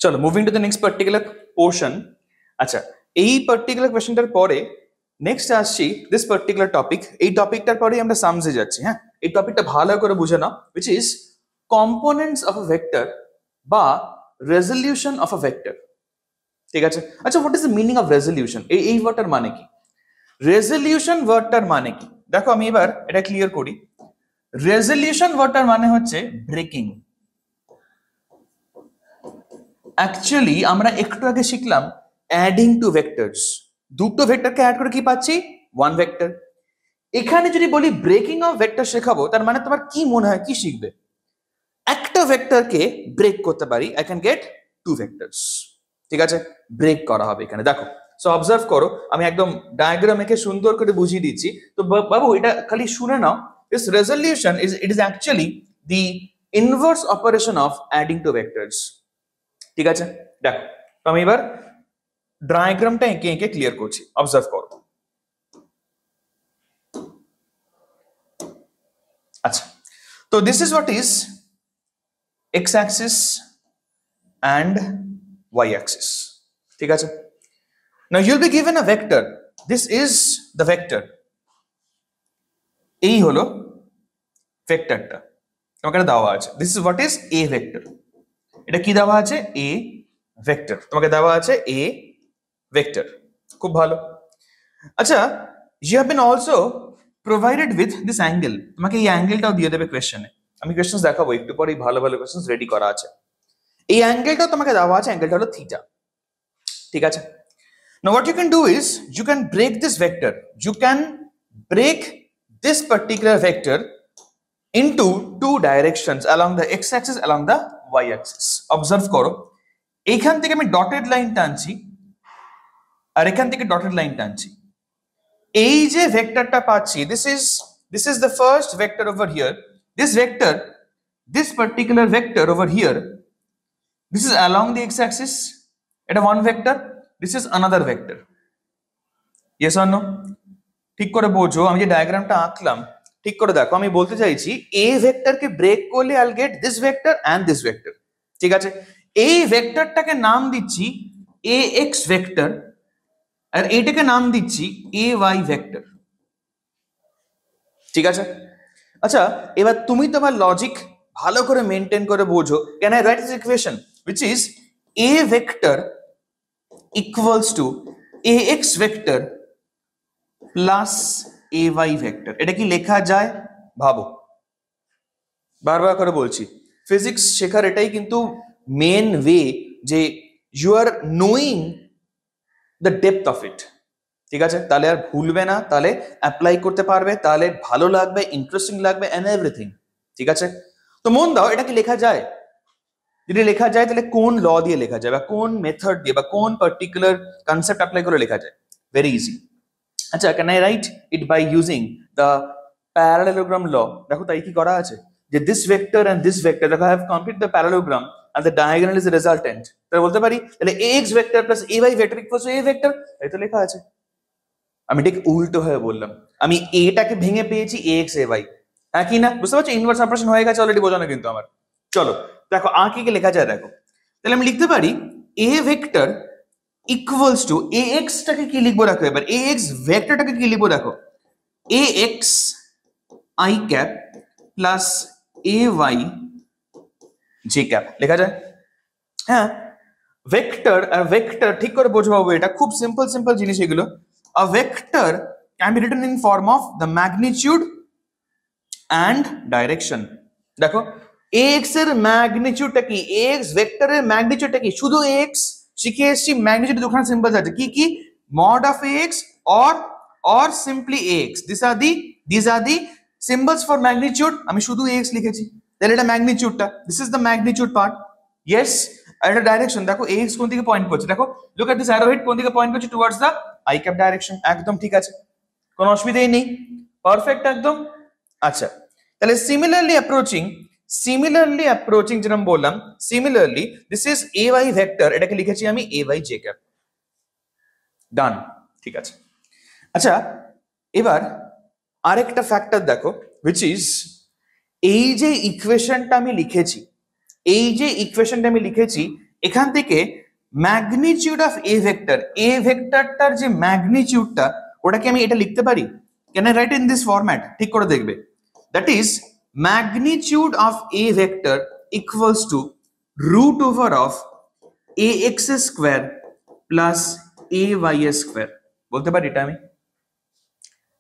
চলো moving to the next particular portion. আচ্ছা, এই পার্টিকুলার কোয়েশ্চেনটার পরে নেক্সট আসছি দিস পার্টিকুলার টপিক। এই টপিকটার পরেই আমরা সামসে যাচ্ছি। হ্যাঁ, এই টপিকটা ভালো করে বুঝে নাও, which is components of a vector বা রেজলিউশন অফ আ ভেক্টর। ঠিক আছে? আচ্ছা, what is the meaning of resolution? এই ওয়ার্ডটার মানে কি? রেজলিউশন ওয়ার্ডটার মানে কি দেখো, আমি এবার এটা ক্লিয়ার করি। রেজলিউশন ওয়ার্ডটার মানে হচ্ছে ব্রেকিং। অ্যাকচুয়ালি আমরা একটু আগে শিখলাম অ্যাডিং টু ভেক্টরস। দুটো ভেক্টরকে অ্যাড করে কি পাচ্ছি? One vector. এখানে যদি বলি ব্রেকিং অফ ভেক্টর শেখাবো, তার মানে তোমার কি মনে হয় কি শিখবে? একটা ভেক্টরকে ব্রেক করতে পারি, I can get two vectors. ঠিক আছে, ব্রেক করা হবে এখানে। দেখো, সো অবজার্ভ করো, আমি একদম ডায়াগ্রাম এঁকে সুন্দর করে বুঝিয়ে দিচ্ছি। তো বাবু এটা খালি শুনে নাও, this resolution it is actually the inverse operation of adding two vectors. ঠিক আছে, দেখো তো আমি এবার ডায়াগ্রামটা এঁকে এঁকে ক্লিয়ার করছি, অবজার্ভ করো। আচ্ছা, তো this is what is X axis and Y axis. ঠিক আছে, now you'll be given a vector. This is the vector. এই হলো ভেক্টরটা তোমাকে দেওয়া আছে। This is what is a vector. এটা কি দেওয়া আছে? এ ভেক্টর তোমাকে দেওয়া আছে, এ ভেক্টর। খুব ভালো। আচ্ছা, you have been also provided with this angle. তোমাকে এই অ্যাঙ্গেলটাও দিয়ে দেবে কোয়েশ্চেনে। আমি কোয়েশ্চেন দেখাবো একটু পরেই, ভালো ভালো কোয়েশ্চেন রেডি করা আছে। এই অ্যাঙ্গেলটাও তোমাকে দেওয়া আছে, অ্যাঙ্গেলটা হলো থিটা। ঠিক আছে, now what you can do is you can break this vector, you can break this particular vector into two directions along the x-axis, along the y-axis. Observe করো, এইখান থেকে আমি ডটেড লাইন টানছি আর এখান থেকে ডটেড লাইন টানছি। এই যে ভেক্টরটা পাচ্ছি, this is the first vector over here. This vector, this particular vector over here, this is along the x-axis. এটা one vector, this is another vector. Yes or no? ঠিক করে বোঝো, আমি যে ডায়াগ্রামটা আঁকলাম ঠিক করে দেখো। আমি বলতে চাইছি এ ভেক্টরকে ব্রেক করলে I will get this vector and this vector. ঠিক আছে, এই ভেক্টরটাকে নাম দিচ্ছি এ এক্স ভেক্টর আর এটাকে নাম দিচ্ছি এ ওয়াই ভেক্টর। ঠিক আছে, আচ্ছা এবার তুমি তোমার লজিক ভালো করে মেনটেন করে বোঝো। Can I right this equation which is a vector equals to ax vector plus ay vector? এটা কি লেখা যায়? ভাবো, বারবার করে বলছি, ফিজিক্স শেখার এটাই কিন্তু মেন ওয়ে, যে you are knowing the depth of it. ঠিক আছে, তাহলে আর ভুলবে না, তাহলে অ্যাপ্লাই করতে পারবে, তাহলে ভালো লাগবে, ইন্টারেস্টিং লাগবে এন্ড এভরিথিং। ঠিক আছে, তো মন দাও, এটা কি লেখা যায়? যদি লেখা যায় তাহলে কোন ল দিয়ে লেখা যায়, বা কোন মেথড দিয়ে, বা কোন পার্টিকুলার কনসেপ্ট অ্যাপ্লাই করে লেখা যায়? Very easy. আচ্ছা, can I write it by using the parallelogram law? দেখো তাই কি করা আছে, যে this vector and this vector, দেখো I have complete the parallelogram and the diagonal is the resultant. তাহলে বলতে পারি তাহলে ax vector plus ay vector equals two a vector. এই তো লেখা আছে। আমি ঠিক উল্টো হয়ে বললাম, আমি এটাকে ভেঙে পেয়েছি ax ay। হ্যাঁ কি না? বুঝতে পারছো? ইনভার্স অপারেশন হয়ে গেছে অলরেডি, বোঝানো কিন্তু আমার। চলো দেখো আর কি কি লেখা যায় দেখো। তাহলে আমি লিখতে পারি a vector equals two ax টাকে কি লিখবো দেখো, এবার ax ভেক্টরটাকে কি লিখবো দেখো, ax i cap plus ay j cap লেখা যায়। হ্যাঁ, ভেক্টর আর ভেক্টর ঠিক করে বোঝো বাবু, এটা খুব সিম্পল সিম্পল জিনিস এগুলো। A vector can be written in form of the magnitude and direction. দেখো এক্স এর ম্যাগনিটিউডটা কি, এক্স ভেক্টরের ম্যাগনিটিউডটা কি, শুধু এক্স শিখে এসেছি। ম্যাগনিটিউড দুখানা সিম্বল আছে, কি কি? Mod of x or simply ax. These are the symbols for magnitude. আমি শুধু এক্স লিখেছি, তাহলে এটা ম্যাগনিটিউডটা, this is the magnitude part. Yes, আর এটা ডাইরেকশন, দেখো এক্স কোন দিকে পয়েন্ট করছে, দেখো লুক এট দিস অ্যারোহেড কোন দিকে পয়েন্ট করছে, towards the I cap direction. একদম ঠিক আছে, কোনো অসুবিধাই নেই, পারফেক্ট একদম। আচ্ছা, তাহলে সিমিলারলি অ্যাপ্রোচিং যেরকম বললাম, similarly this is A Y vector, এটাকে লিখেছি আমি A Y J cap. Done, ঠিক আছে। আচ্ছা, এবার আরেকটা ফ্যাক্টর দেখো, which is এই যে ইকুয়েশনটা আমি লিখেছি, এখান থেকে ম্যাগনিটিউড অফ এ ভেক্টরটার যে ম্যাগনিটিউডটা ওটাকে আমি এটা লিখতে পারি। Can I write in this format? ঠিক করে দেখবে। That is magnitude of A vector equals to root over of A x square plus A Y square. বলতে পারি এটা আমি,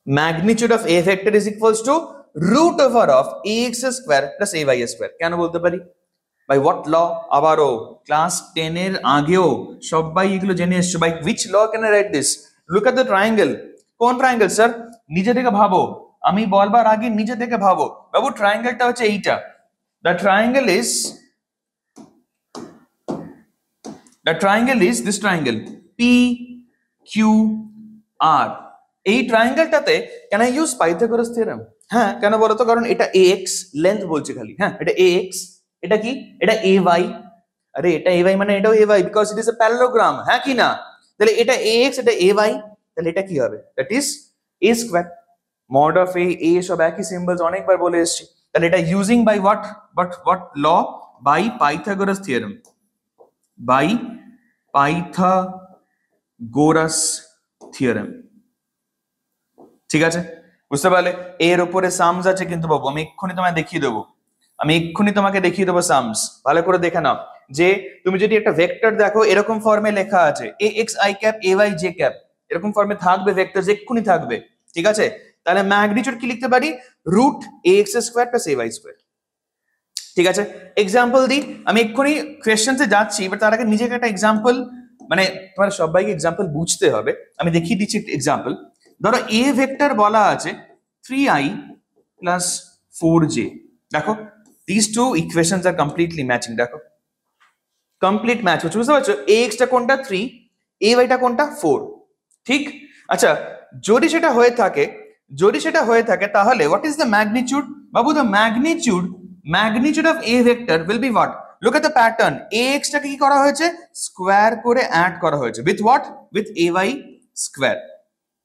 magnitude of A vector is equals to root over of A x square plus A Y square. কেন বলতে পারি? By what law? আবারও class 10 এর আগেও সবাই এগুলো জেনে এসছো। By which law can I right this? Look at the triangle. কোন ট্রায়াঙ্গেল স্যার? নিজে থেকে ভাবো, আমি বলবার আগে নিজে থেকে ভাবো। বাবু ট্রায়াঙ্গেলটা হচ্ছে এইটা। The triangle is this triangle P Q R. এই ট্রায়াঙ্গেলটাতে can I use Pythagoras theorem? হ্যাঁ, কেন বলো তো? কারণ এটা এ এক্স লেন্থ বলছে খালি। হ্যাঁ, এটা এ এক্স, এটা কি? এটা এ ওয়াই। আরে এটা এ ওয়াই মানে এটাও a y, because it is a parallelogram. হ্যাঁ কি না? তাহলে এটা এ এক্স, এটা এ ওয়াই, তাহলে এটা কি হবে? That is a square. Mod of a সব একই সিম্বলস অনেকবার বলে এসেছি। তাহলে এটা using by what law? By Pythagoras theorem. By Pythagoras theorem. ঠিক আছে, বুঝতে পারলে? এর উপরে সামস আছে কিন্তু বাবু, আমি এক্ষুনি তোমায় দেখিয়ে দেবো। সামস ভালো করে দেখে নাও। যে তুমি যদি একটা ভেক্টর দেখো, এরকম ফর্মে লেখা আছে a x i cap a Y J cap, এরকম ফর্মে থাকবে ভেক্টর, এক্ষুনি থাকবে। ঠিক আছে, তাহলে ম্যাগনিটিউড কি লিখতে পারি? Root A x square plus A Y square. ঠিক আছে, এক্সাম্পল দিই। আমি এক্ষুনি কোয়েশ্চেন্সে যাচ্ছি, বাট তার আগে নিজেকে একটা এক্সাম্পল, মানে তোমার সবাইকে এক্সাম্পল বুঝতে হবে। আমি দেখিয়ে দিচ্ছি এক্সাম্পল। ধরো এ ভেক্টর বলা আছে 3i প্লাস 4j। দেখো these two equations are completely matching। দেখো কমপ্লিট ম্যাচ হচ্ছে, বুঝতে পারছো? এ এক্স টা কোনটা 3, এ ওয়াইটা কোনটা 4। ঠিক। আচ্ছা, যদি সেটা হয়ে থাকে তাহলে হোয়াট ইজ দ্য ম্যাগনিটিউড? বাবু the magnitude of A vector will be what? Look at the pattern. A X টাকে কি করা হয়েছে? স্কোয়ার করে অ্যাড করা হয়েছে with what? With A Y square.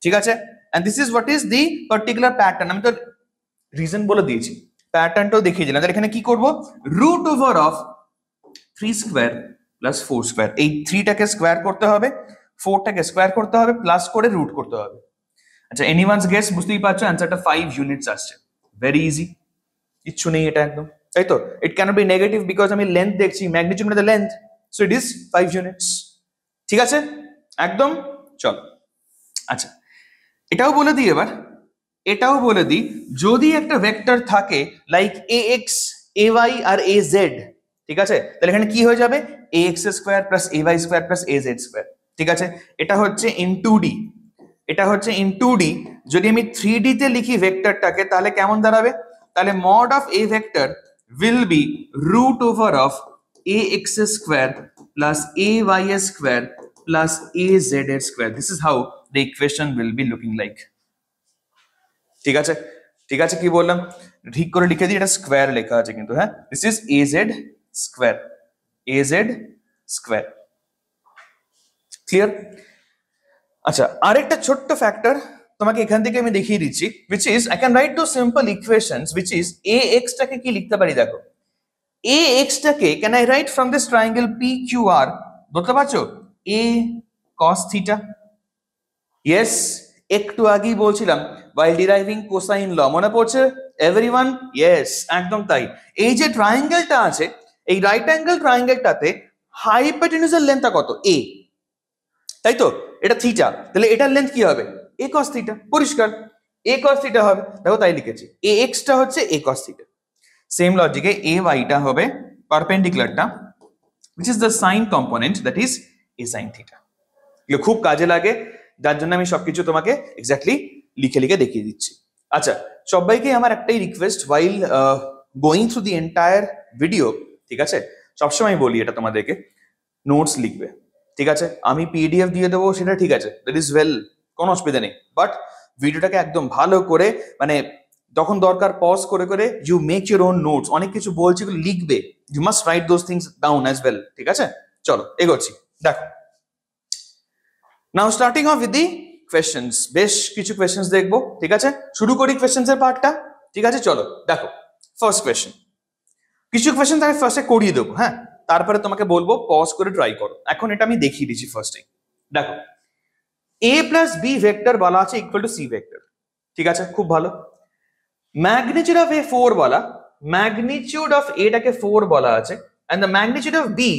ঠিক আছে, and this is what is the particular pattern. আমি তো রিজন বলে দিয়েছি, প্যাটার্নটাও দেখিয়ে দিলাম। তাহলে এখানে কি করব? Root over of 3 square plus 4 square. এই 3টাকে স্কোয়ার করতে হবে, 4টাকে স্কোয়ার করতে হবে, প্লাস করে রুট করতে হবে। আচ্ছা, এনিওয়ানস গেস? বুঝতেই পারছো অ্যান্সারটা 5 ইউনিটস আসছে। ভেরি ইজি, কিচ্ছু নেই এটা একদম, তাই তো? ইট ক্যানট বি নেগেটিভ বিকজ আমি লেন্থ দেখছি, ম্যাগনিটিউড মানে length, so it is 5 units. ঠিক আছে একদম। চলো, আচ্ছা এটাও বলে দিই, যদি একটা ভেক্টর থাকে like a x a y আর এ জেড, ঠিক আছে, তাহলে এখানে কি হয়ে যাবে? A x square plus A Y square plus a z square. ঠিক আছে, এটা হচ্ছে ইন 2D। যদি আমি 3D তে লিখি ভেক্টরটাকে, তাহলে কেমন দাঁড়াবে? তাহলে mod of A vector will be root over of ax square plus ay square plus az square. This is how the equation will be looking like. ঠিক আছে, কি বললাম? ঠিক করে লিখে দিই, এটা স্কোয়ার লেখা আছে কিন্তু। হ্যাঁ, this is az square. Clear? আচ্ছা, আরেকটা ছোট্ট ফ্যাক্টর তোমাকে এখান থেকে আমি দেখিয়ে দিচ্ছি, which is I can write two simple equations, which is ax টাকে কি লিখতে পারি? দেখো, ax টাকে can I write from this triangle PQR? বুঝতে পারছো? a cos theta. Yes, একটু আগেই বলছিলাম while deriving cosine law, মনে পড়ছে এভরিওয়ান? ইয়েস, একদম তাই। এই যে ট্রায়াঙ্গেলটা আছে, এই রাইট অ্যাঙ্গেল ট্রায়াঙ্গেলটাতে হাইপোটেনিউজের লেন্থটা কত? a, তাই তো? এটা থিটা, তাহলে এটার লেন্থ কি হবে? a cos theta. পরিষ্কার, a cos থিটা হবে। দেখো তাই লিখেছি, ax টা হচ্ছে a cos থিটা। সেম লজিকে ay টা হবে পারপেন্ডিকুলারটা, which is the sine component, that is a sin theta। এগুলো খুব কাজে লাগে, যার জন্য আমি সবকিছু তোমাকে এক্স্যাক্টলি লিখে দেখিয়ে দিচ্ছি। আচ্ছা, সবাইকে আমার একটাই request, while going through the entire video, ঠিক আছে, সবসময় বলি এটা তোমাদেরকে, নোটস লিখবে। ঠিক আছে, আমি পিডিএফ দিয়ে দেবো, সেটা ঠিক আছে, দ্যাট ইজ ওয়েল, কোনো অসুবিধা নেই। বাট ভিডিওটাকে একদম ভালো করে, মানে যখন দরকার পজ করে you make your own notes. অনেক কিছু বলছি, লিখবে, you must write those things down as well. ঠিক আছে, চলো এগোচ্ছি। দেখো, now starting off with the questions. বেশ কিছু কোয়েশ্চেন্স দেখবো, ঠিক আছে? শুরু করি কোয়েশ্চেন্সের পার্টটা। ঠিক আছে, চলো দেখো ফার্স্ট কোয়েশ্চেন। কিছু কোয়েশ্চেন আমি ফার্স্টে করিয়ে দেবো, হ্যাঁ, তারপরে তোমাকে বলবো পজ করে ট্রাই করো। এখন এটা আমি দেখিয়ে দিচ্ছি ফার্স্টে। দেখো a প্লাস বি ভেক্টর বলা আছে ইকুয়াল টু সি ভেক্টর, ঠিক আছে, খুব ভালো। ম্যাগনিটিউড অফ এ 4 বলা, ম্যাগনিটিউড অফ এটাকে 4 বলা আছে, and the magnitude of B,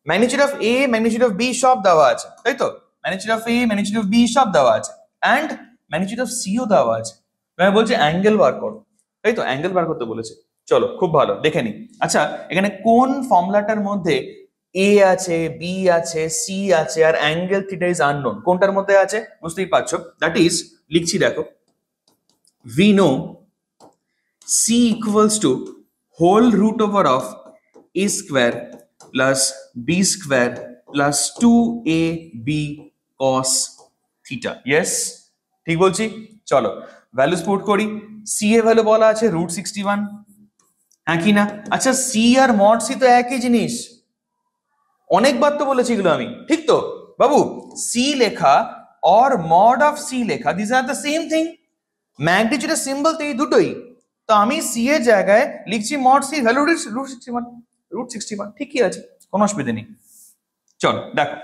magnitude of A magnitude of B সব দেওয়া আছে, তাই তো? Magnitude of A magnitude of B সব দেওয়া আছে, এন্ড ম্যাগনিটিউড অফ সি ও দেওয়া আছে। আমি বলছি অ্যাঙ্গেল বার করো, তাই তো? অ্যাঙ্গেল বার করতে বলেছে। চলো খুব ভালো, দেখে নি। আচ্ছা এখানে কোন ফর্মুলাটার মধ্যে এ আছে, বি আছে, সি আছে, আর অ্যাঙ্গেল থিটা ইজ আননোন, কোনটার মধ্যে আছে বুঝতেই পারছো। দ্যাট ইজ, লিখছি দেখো, we know c equals to whole root over of a square plus b square plus 2ab cos theta. Yes, ঠিক বলছি? চলো ভ্যালুস পুট করি। c এর ভ্যালু বলা আছে √61, হ্যাঁ কি না? আচ্ছা c আর মড c তো একই জিনিস, অনেকবার তো বলেছি এগুলো আমি, ঠিক তো বাবু? c লেখা আর মড অফ c লেখা, this are the same thing. ম্যাগনিটিউডের সিম্বল তো এই দুটোই, তো আমি সি এর জায়গায় লিখছি মড সি ভ্যালু √61, ঠিকই আছে, কোনো অসুবিধা নেই। চলো দেখো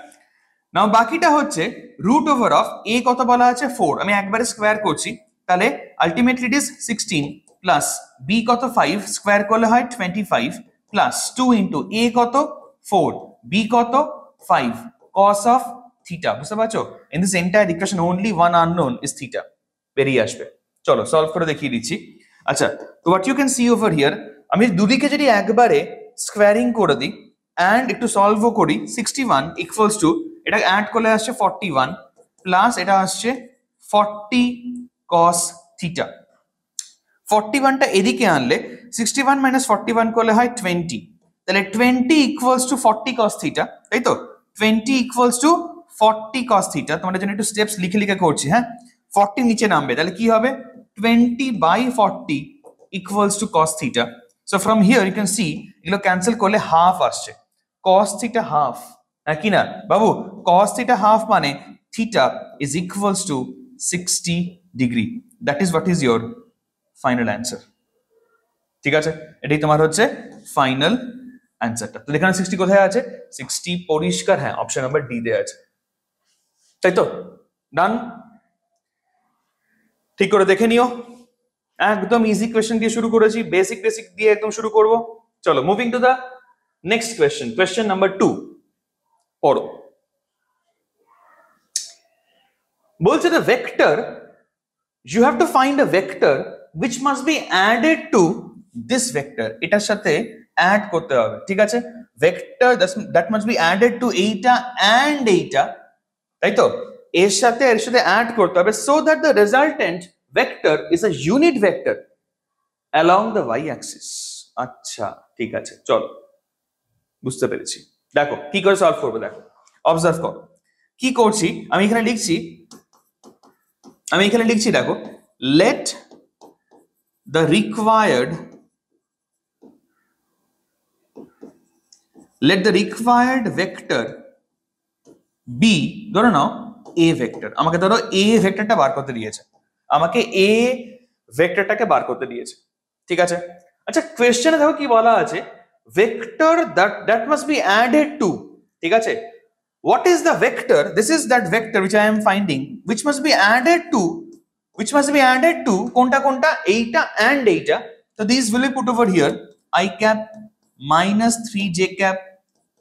নাও, বাকিটা হচ্ছে রুট ওভার অফ এ কত বলা আছে 4, আমি একবারে স্কোয়ার করছি, তাহলে ultimately it is 16 plus B কত 5, স্কোয়ার করলে হয় 25 প্লাস 2 ইন্টু এ কত 4, বি কত 5 cos অফ থিটা। বুঝতে পারছো? In this entire equation only one unknown is theta, বেরিয়ে আসবে। চলো সলভ করে দেখিয়ে দিচ্ছি। আচ্ছা তো what you can see over here, আমি দুদিকে যদি একবারে স্কোয়ারিং করে দিই অ্যান্ড একটু সলভও করি, 61 ইকুয়ালস টু, এটা অ্যাড করলে আসছে 41 প্লাস এটা আসছে 40 cos থিটা। 41টা এদিকে আনলে 61 মাইনাস 41 করলে হয় 20, তাহলে 20 ইকুয়ালস টু 40 cos থিটা, তাই তো? 20 ইকুয়ালস টু 40 cos থিটা। তোমাদের জন্য একটু স্টেপস লিখে লিখে করছি, হ্যাঁ। 40 নিচে নামবে, তাহলে কি হবে 20/40 equals to cos theta. So from here you can see এগুলো ক্যান্সেল করলে হাফ আসছে, cos theta হাফ, হ্যাঁ কি না বাবু? cos theta হাফ মানে theta is equals to 60 degree. That is what is your final answer. ঠিক আছে, এটাই তোমার হচ্ছে ফাইনাল অ্যান্সারটা। তো এখানে 60 কোথায় আছে? 60 পরিষ্কার, হ্যাঁ অপশন নাম্বার ডি তে আছে, তাই তো? ডান, ঠিক করে দেখে নিও। একদম ইজি কোয়েশ্চেন দিয়ে শুরু করেছি, বেসিক দিয়ে একদম শুরু করব। চলো moving to the next question, question number 2 পড়ো। বলছে the vector, you have to find a vector which must be added to this vector, এটার সাথে অ্যাড করতে হবে, ঠিক আছে? Vector that must be added to এইটা and এইটা, তাই তো? এর সাথে অ্যাড করতে হবে, so that the resultant vector is a unit vector along the y axis. আচ্ছা ঠিক আছে, চলো বুঝতে পেরেছি। দেখো কি করে সলভ করবো, দেখো অবজার্ভ করো কি করছি। আমি এখানে লিখছি দেখো, let the required vector be, ধরো নাও a ভেক্টর, আমাকে ধরো a ভেক্টরটা বার করতে দিয়েছে, ঠিক আছে? আচ্ছা কোয়েশ্চেনে দেখো কি বলা আছে, vector that must be added to, ঠিক আছে? What is the vector? This is that vector which I am finding, which must be added to কোনটা এইটা and এইটা। So these will be put over here, I cap minus 3j cap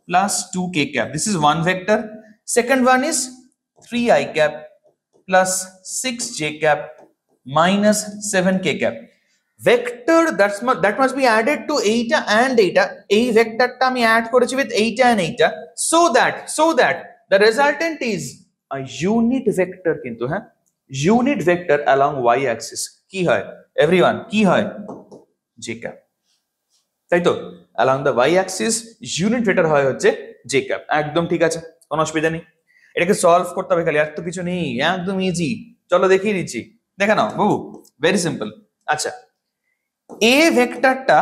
plus 2k cap. This is one vector. Second one is 3i cap plus 6j cap minus 7k cap. Vector that must be added to এইটা and এইটা, এই ভেক্টরটা আমি add করেছি with এইটা and এইটা, so that the resultant is a unit vector, কিন্তু হ্যাঁ unit vector along y axis। কি হয় everyone, কি হয় j cap, তাই তো? along the y axis unit vector হয় হচ্ছে j cap। একদম ঠিক আছে, কোনো অসুবিধা নেই। এটাকে সলভ করতে হবে, খালি আর তো কিছু নেই, একদম ইজি। চলো দেখিয়ে দিচ্ছি, দেখে নাও বাবু, ভেরি সিম্পল। আচ্ছা এ ভেক্টরটা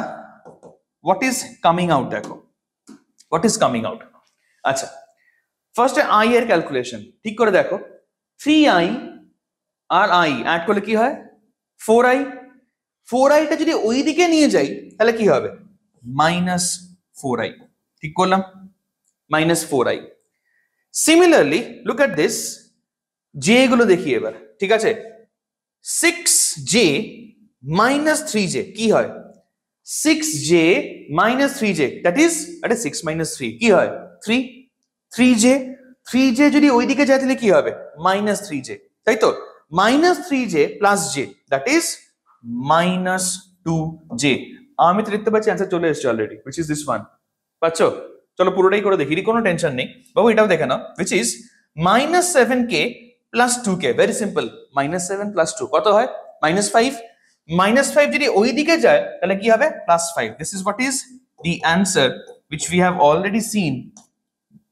হোয়াট ইজ কামিং আউট, দেখো হোয়াট ইজ কামিং আউট। আচ্ছা ফার্স্টে আই এর ক্যালকুলেশন ঠিক করে দেখো, 3i আর i অ্যাড করলে কি হয় 4i, 4iটা যদি ওই দিকে নিয়ে যাই তাহলে কি হবে -4i, ঠিক করলাম, -4i। Similarly look at this, J গুলো দেখি এবার, ঠিক আছে। 6j - 3j কি হয়? 6j - 3j, দ্যাট ইজ, আরে 6 - 3 কি হয়? 3। 3j, 3j যদি ওইদিকে যায় তাহলে কি হবে? -3j, তাই তো? -3j plus j, that is -2j। আমি তো দেখতে পাচ্ছি অ্যান্সার চলে এসেছে already, which is this one। পাচ্ছ? চলো পুরোটাই করে দেখি, কোনো টেনশন নেই বাবু, এটাও দেখে নাও, which is -7k plus 2k। Very simple, -7 plus 2 কত হয়? -5। -5 যদি ওই দিকে যায় তাহলে কি হবে? +5। This is what is the answer which we have already seen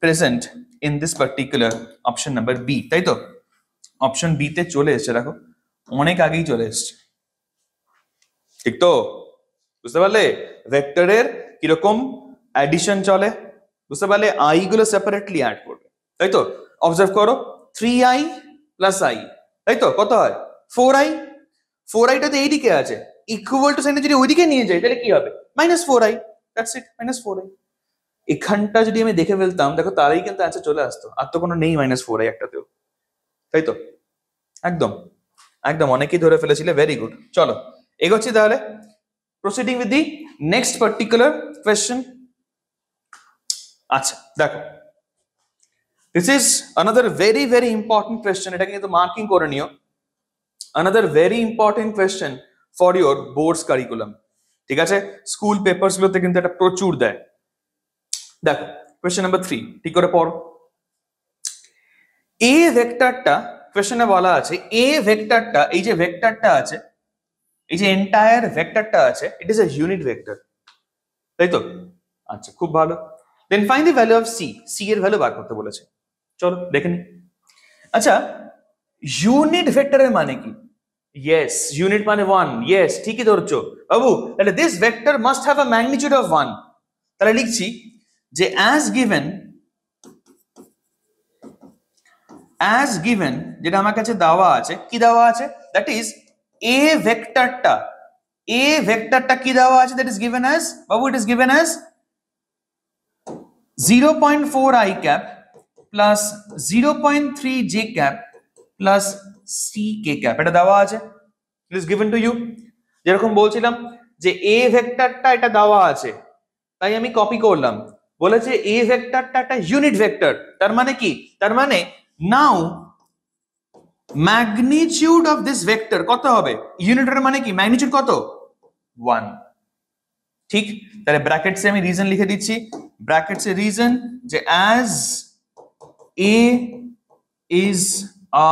present in this particular option number B, তাই তো? অপশন বি তে চলে এসেছে, দেখো অনেক আগেই চলে এসেছে, ঠিক তো? বুঝতে পারলে ভেক্টরের কিরকম অ্যাডিশন চলে? বুঝতে পারলে? আই গুলো সেপারেটলি অ্যাড করবে, তাই তো? অবজার্ভ করো, 3i প্লাস i, তাই তো? কত হয়? 4i। 4i টা তো এইদিকে আছে, ইকুয়াল টু সাইনে যদি ওইদিকে নিয়ে যাই তাহলে কি হবে? -4i, that's it, -4i। এখানটা যদি আমি দেখে ফেলতাম, দেখো তারই কিন্তু অ্যান্সার চলে আসতো, আর তো কোনো নেই -4i একটাতেও, তাই তো? একদম একদম, অনেকেই ধরে ফেলেছিলে, ভেরি গুড। চলো এগোচ্ছি তাহলে, proceeding with the next particular question. আচ্ছা দেখো, this is another very very important question, এটাকে কিন্তু মার্কিং করে নিও। Another very important question for your boards curriculum, ঠিক আছে? স্কুল পেপারস গুলোতে কিন্তু এটা প্রচুর দেয়। দেখো কোয়েশ্চেন নাম্বার 3, ঠিক করে পড়ো। এ ভেক্টরটা, কোয়েশ্চনে বলা আছে এ ভেক্টরটা, এই যে ভেক্টরটা আছে, এই যে এন্টায়ার ভেক্টরটা আছে, it is a unit vector, তাই তো? আচ্ছা খুব ভালো। Then find the value of C, C এর ভ্যালু বার করতে বলেছে, চলো দেখে নি। আচ্ছা ইউনিট ভেক্টরের মানে কি? ইয়েস, ইউনিট মানে 1, ইয়েস ঠিকই ধরছো বাবু। তাহলে this vector must have a magnitude of 1। তাহলে লিখছি যে অ্যাজ গিভেন, যেটা আমার কাছে দেওয়া আছে, কি দেওয়া আছে? দ্যাট ইজ এ ভেক্টরটা কি দেওয়া আছে? দ্যাট ইজ গিভেন অ্যাজ, বাবু it is given as 0.4i cap plus 0.3j cap plus ck cap, এটা দেওয়া আছে, it is given to you. যেরকম বলছিলাম যে এ ভেক্টরটা এটা দেওয়া আছে, তাই আমি কপি করলাম। বলেছে এ ভেক্টরটা একটা ইউনিট ভেক্টর, তার মানে কি? তার মানে নাও ম্যাগনিটিউড অফ দিস ভেক্টর কত হবে? ইউনিটের মানে কি? ম্যাগনিটিউড কত? 1। ঠিক, তাহলে ব্র্যাকেটসে আমি রিজন লিখে দিচ্ছি, ব্র্যাকেটসে রিজন যে as a is a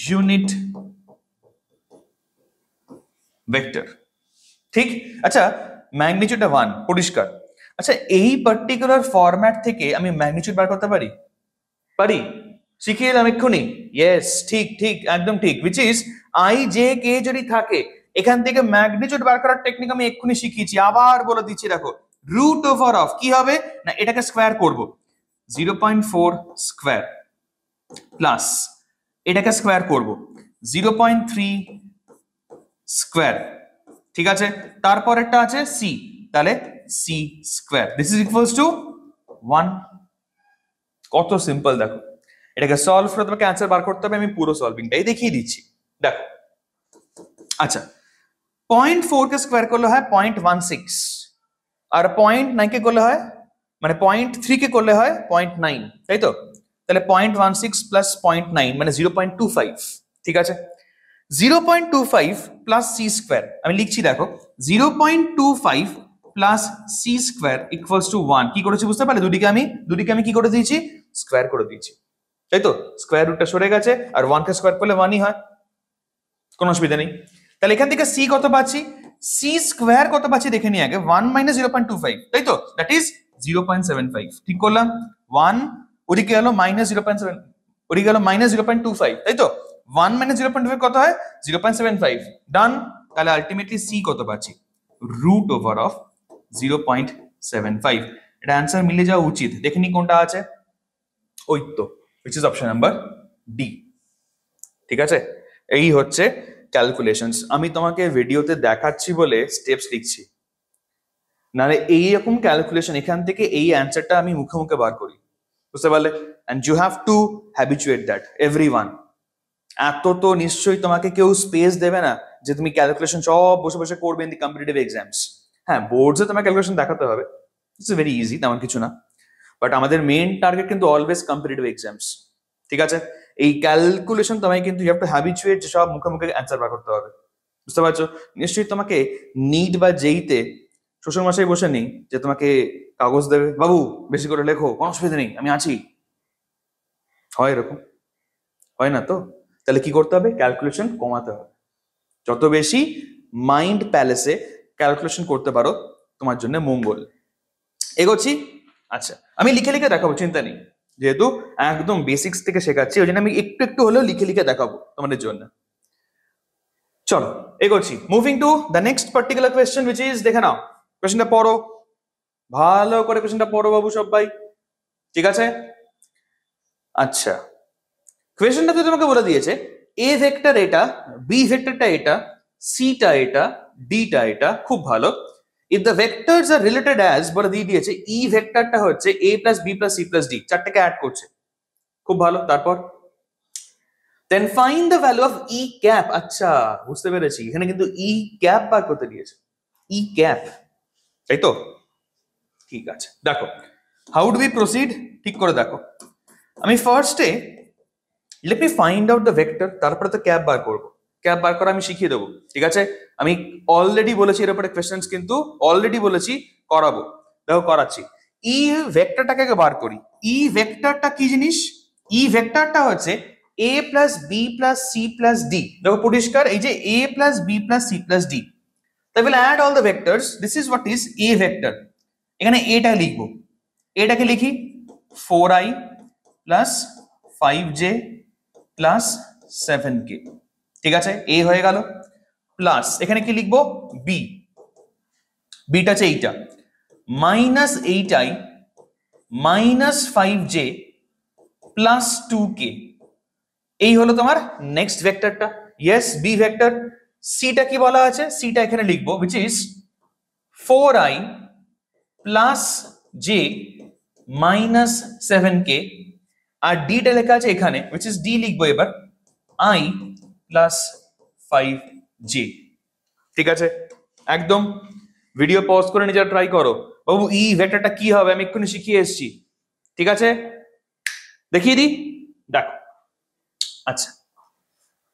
unit vector, ঠিক। আচ্ছা ম্যাগনিটিউডটা 1, পরিষ্কার। আচ্ছা এই পার্টিকুলার ফরম্যাট থেকে আমি ম্যাগনিটিউড বার করতে পারি? পারি, শিখিয়ে এলাম এক্ষুনি। ইয়েস, ঠিক ঠিক, একদম ঠিক, which is i j k যদি থাকে, এখান থেকে ম্যাগনিটিউড বার করার টেকনিক আমি এক্ষুনি শিখিয়েছি, আবার বলে দিচ্ছি। দেখো রুট ওভার অফ কি হবে না, এটাকে স্কোয়ার করব, 0.4 স্কোয়ার প্লাস এটাকে স্কোয়ার করব 0.3 স্কোয়ার, ঠিক আছে? তারপরেরটা আছে সি, তাহলে C square, this is equals to 1। কত সিম্পল দেখো, এটাকে সলভ করে তোমাকে অ্যান্সার বার করতে হবে, আমি পুরো সলভিংটাই দেখিয়ে দিচ্ছি। দেখো আচ্ছা 0.4 কে স্কোয়ার করলে হয় 0.16, আর 0.9 কে করলে হয়, মানে 0.3 কে করলে হয় 0.9, তাই তো? তাহলে 0.16 প্লাস 0.9 মানে 0.25, ঠিক আছে? 0.25 প্লাস সি স্কোয়ার আমি লিখছি, দেখো 0.25 plus C square equals to 1। কি করেছি বুঝতে পারলে? দুদিকে আমি কি করে দিয়েছি? স্কোয়ার করে দিয়েছি, তাই তো? স্কোয়ার রুটটা সরে গেছে, আর 1 কে স্কোয়ার করলে 1ই হয়, কোনো অসুবিধা নেই। তাহলে এখান থেকে সি কত পাচ্ছি? সি স্কোয়ার কত পাচ্ছি দেখে নি আগে, 1 - 0.25, তাই তো? That is 0.75। ঠিক করলাম, 1 ওদিকে গেল -0.7, ওদিকে গেল -0.25, তাই তো? 1 - 0.25 কত হয়? 0.75। ডান। তাহলে আলটিমেটলি সি কত পাচ্ছি? Root over of 0.75। এটা অ্যান্সার মিলে যাওয়া উচিত, দেখে নি কোনটা আছে, ওই তো, which is option number D, ঠিক আছে? এই হচ্ছে ক্যালকুলেশনস, আমি তোমাকে ভিডিওতে দেখাচ্ছি বলে স্টেপস লিখছি, নাহলে এইরকম ক্যালকুলেশন এখান থেকে এই অ্যান্সারটা আমি মুখে মুখে বার করি, বুঝতে পারলে? And you have to habituate that everyone. এত তো নিশ্চয়ই তোমাকে কেউ স্পেস দেবে না যে তুমি ক্যালকুলেশন সব বসে বসে করবে ইন দি কম্পিটিটিভ এক্সামস। হ্যাঁ, বোর্ডসে তোমার ক্যালকুলেশন দেখাতে হবে, ইটস ভেরি ইজি, তেমন কিছু না। বাট আমাদের মেইন টার্গেট কিন্তু অলওয়েজ কম্পিটিটিভ এক্সামস, ঠিক আছে? এই ক্যালকুলেশন তোমায় কিন্তু ইউ হ্যাভ টু হ্যাবিচুয়েট, যে সব মুখে মুখে অ্যান্সার বার করতে হবে, বুঝতে পারছো? নিশ্চয়ই তোমাকে নিট বা জেইতে শ্বশুর মশাই বসে নেই যে তোমাকে কাগজ দেবে, বাবু বেশি করে লেখো, কোনো অসুবিধা নেই, আমি আছি। হয় এরকম? হয় না তো? তাহলে কি করতে হবে? ক্যালকুলেশন কমাতে হবে। যত বেশি মাইন্ড প্যালেসে ক্যালকুলেশন করতে পারো তোমার জন্য মঙ্গল। এগোচ্ছি। আচ্ছা, আমি লিখে লিখে দেখাবো, চিন্তা নেই, যেহেতু একদম বেসিক্স থেকে শেখাচ্ছি, ওই জন্য আমি একটু একটু হলেও লিখে লিখে দেখাবো তোমাদের জন্য। চলো এগোচ্ছি। Moving to the next particular question, which is, দেখে নাও কোয়েশ্চেনটা পড়ো, ভালো করে কোয়েশ্চেনটা পড়ো বাবু সবাই, ঠিক আছে? আচ্ছা, কোয়েশ্চেনটা তো তোমাকে বলে দিয়েছে এ ভেক্টর এটা, বি ভেক্টরটা এটা, সিটা এটা, ডিটা এটা, খুব ভালো। If the vectors are related as বলে দিয়ে দিয়েছে ই ভেক্টরটা হচ্ছে a plus b plus c plus d, চারটাকে অ্যাড করছে, খুব ভালো। তারপর then find the value of e cap. আচ্ছা, বুঝতে পেরেছি, এখানে কিন্তু ই ক্যাপ বার করতে দিয়েছে, ই ক্যাপ, তাই তো? ঠিক আছে, দেখো হাউ ডু উই প্রসিড, ঠিক করে দেখো। আমি ফার্স্টে let me find out the vector, তারপরে তো ক্যাপ বার করবো। ক্যাপ বার করা আমি শিখিয়ে দেবো, ঠিক আছে? আমি অলরেডি বলেছি এর উপরে কোয়েশ্চেন্স কিন্তু অলরেডি বলেছি করাবো, দেখো করাচ্ছি। ই ভেক্টরটাকে বার করি। ই ভেক্টরটা কি জিনিস? ই ভেক্টরটা হচ্ছে a plus b plus c plus d. দেখো পরিষ্কার, এই যে a plus b plus c plus d, তাই বলে add all the vectors, this is what is a vector. এখানে এটা লিখবো, এটাকে লিখি 4i plus 5j plus 7k, ঠিক আছে? এ হয়ে গেল। প্লাস এখানে কি লিখবো? বি, বিটা হচ্ছে এইটা, minus 8i minus 5j plus 2k, এই হলো তোমার নেক্সট ভেক্টরটা। Yes, b vector. সিটা কি বলা আছে? সিটা এখানে লিখবো which is 4i plus j minus 7k, আর ডিটা লেখা আছে এখানে which is ডি লিখবো এবার i প্লাস 5j, ঠিক আছে? একদম ভিডিও পজ করে নিজেরা ট্রাই করো বাবু, ই ভেক্টরটা কি হবে আমি এক্ষুনি শিখিয়ে এসেছি, ঠিক আছে? দেখিয়ে দিই, দেখো। আচ্ছা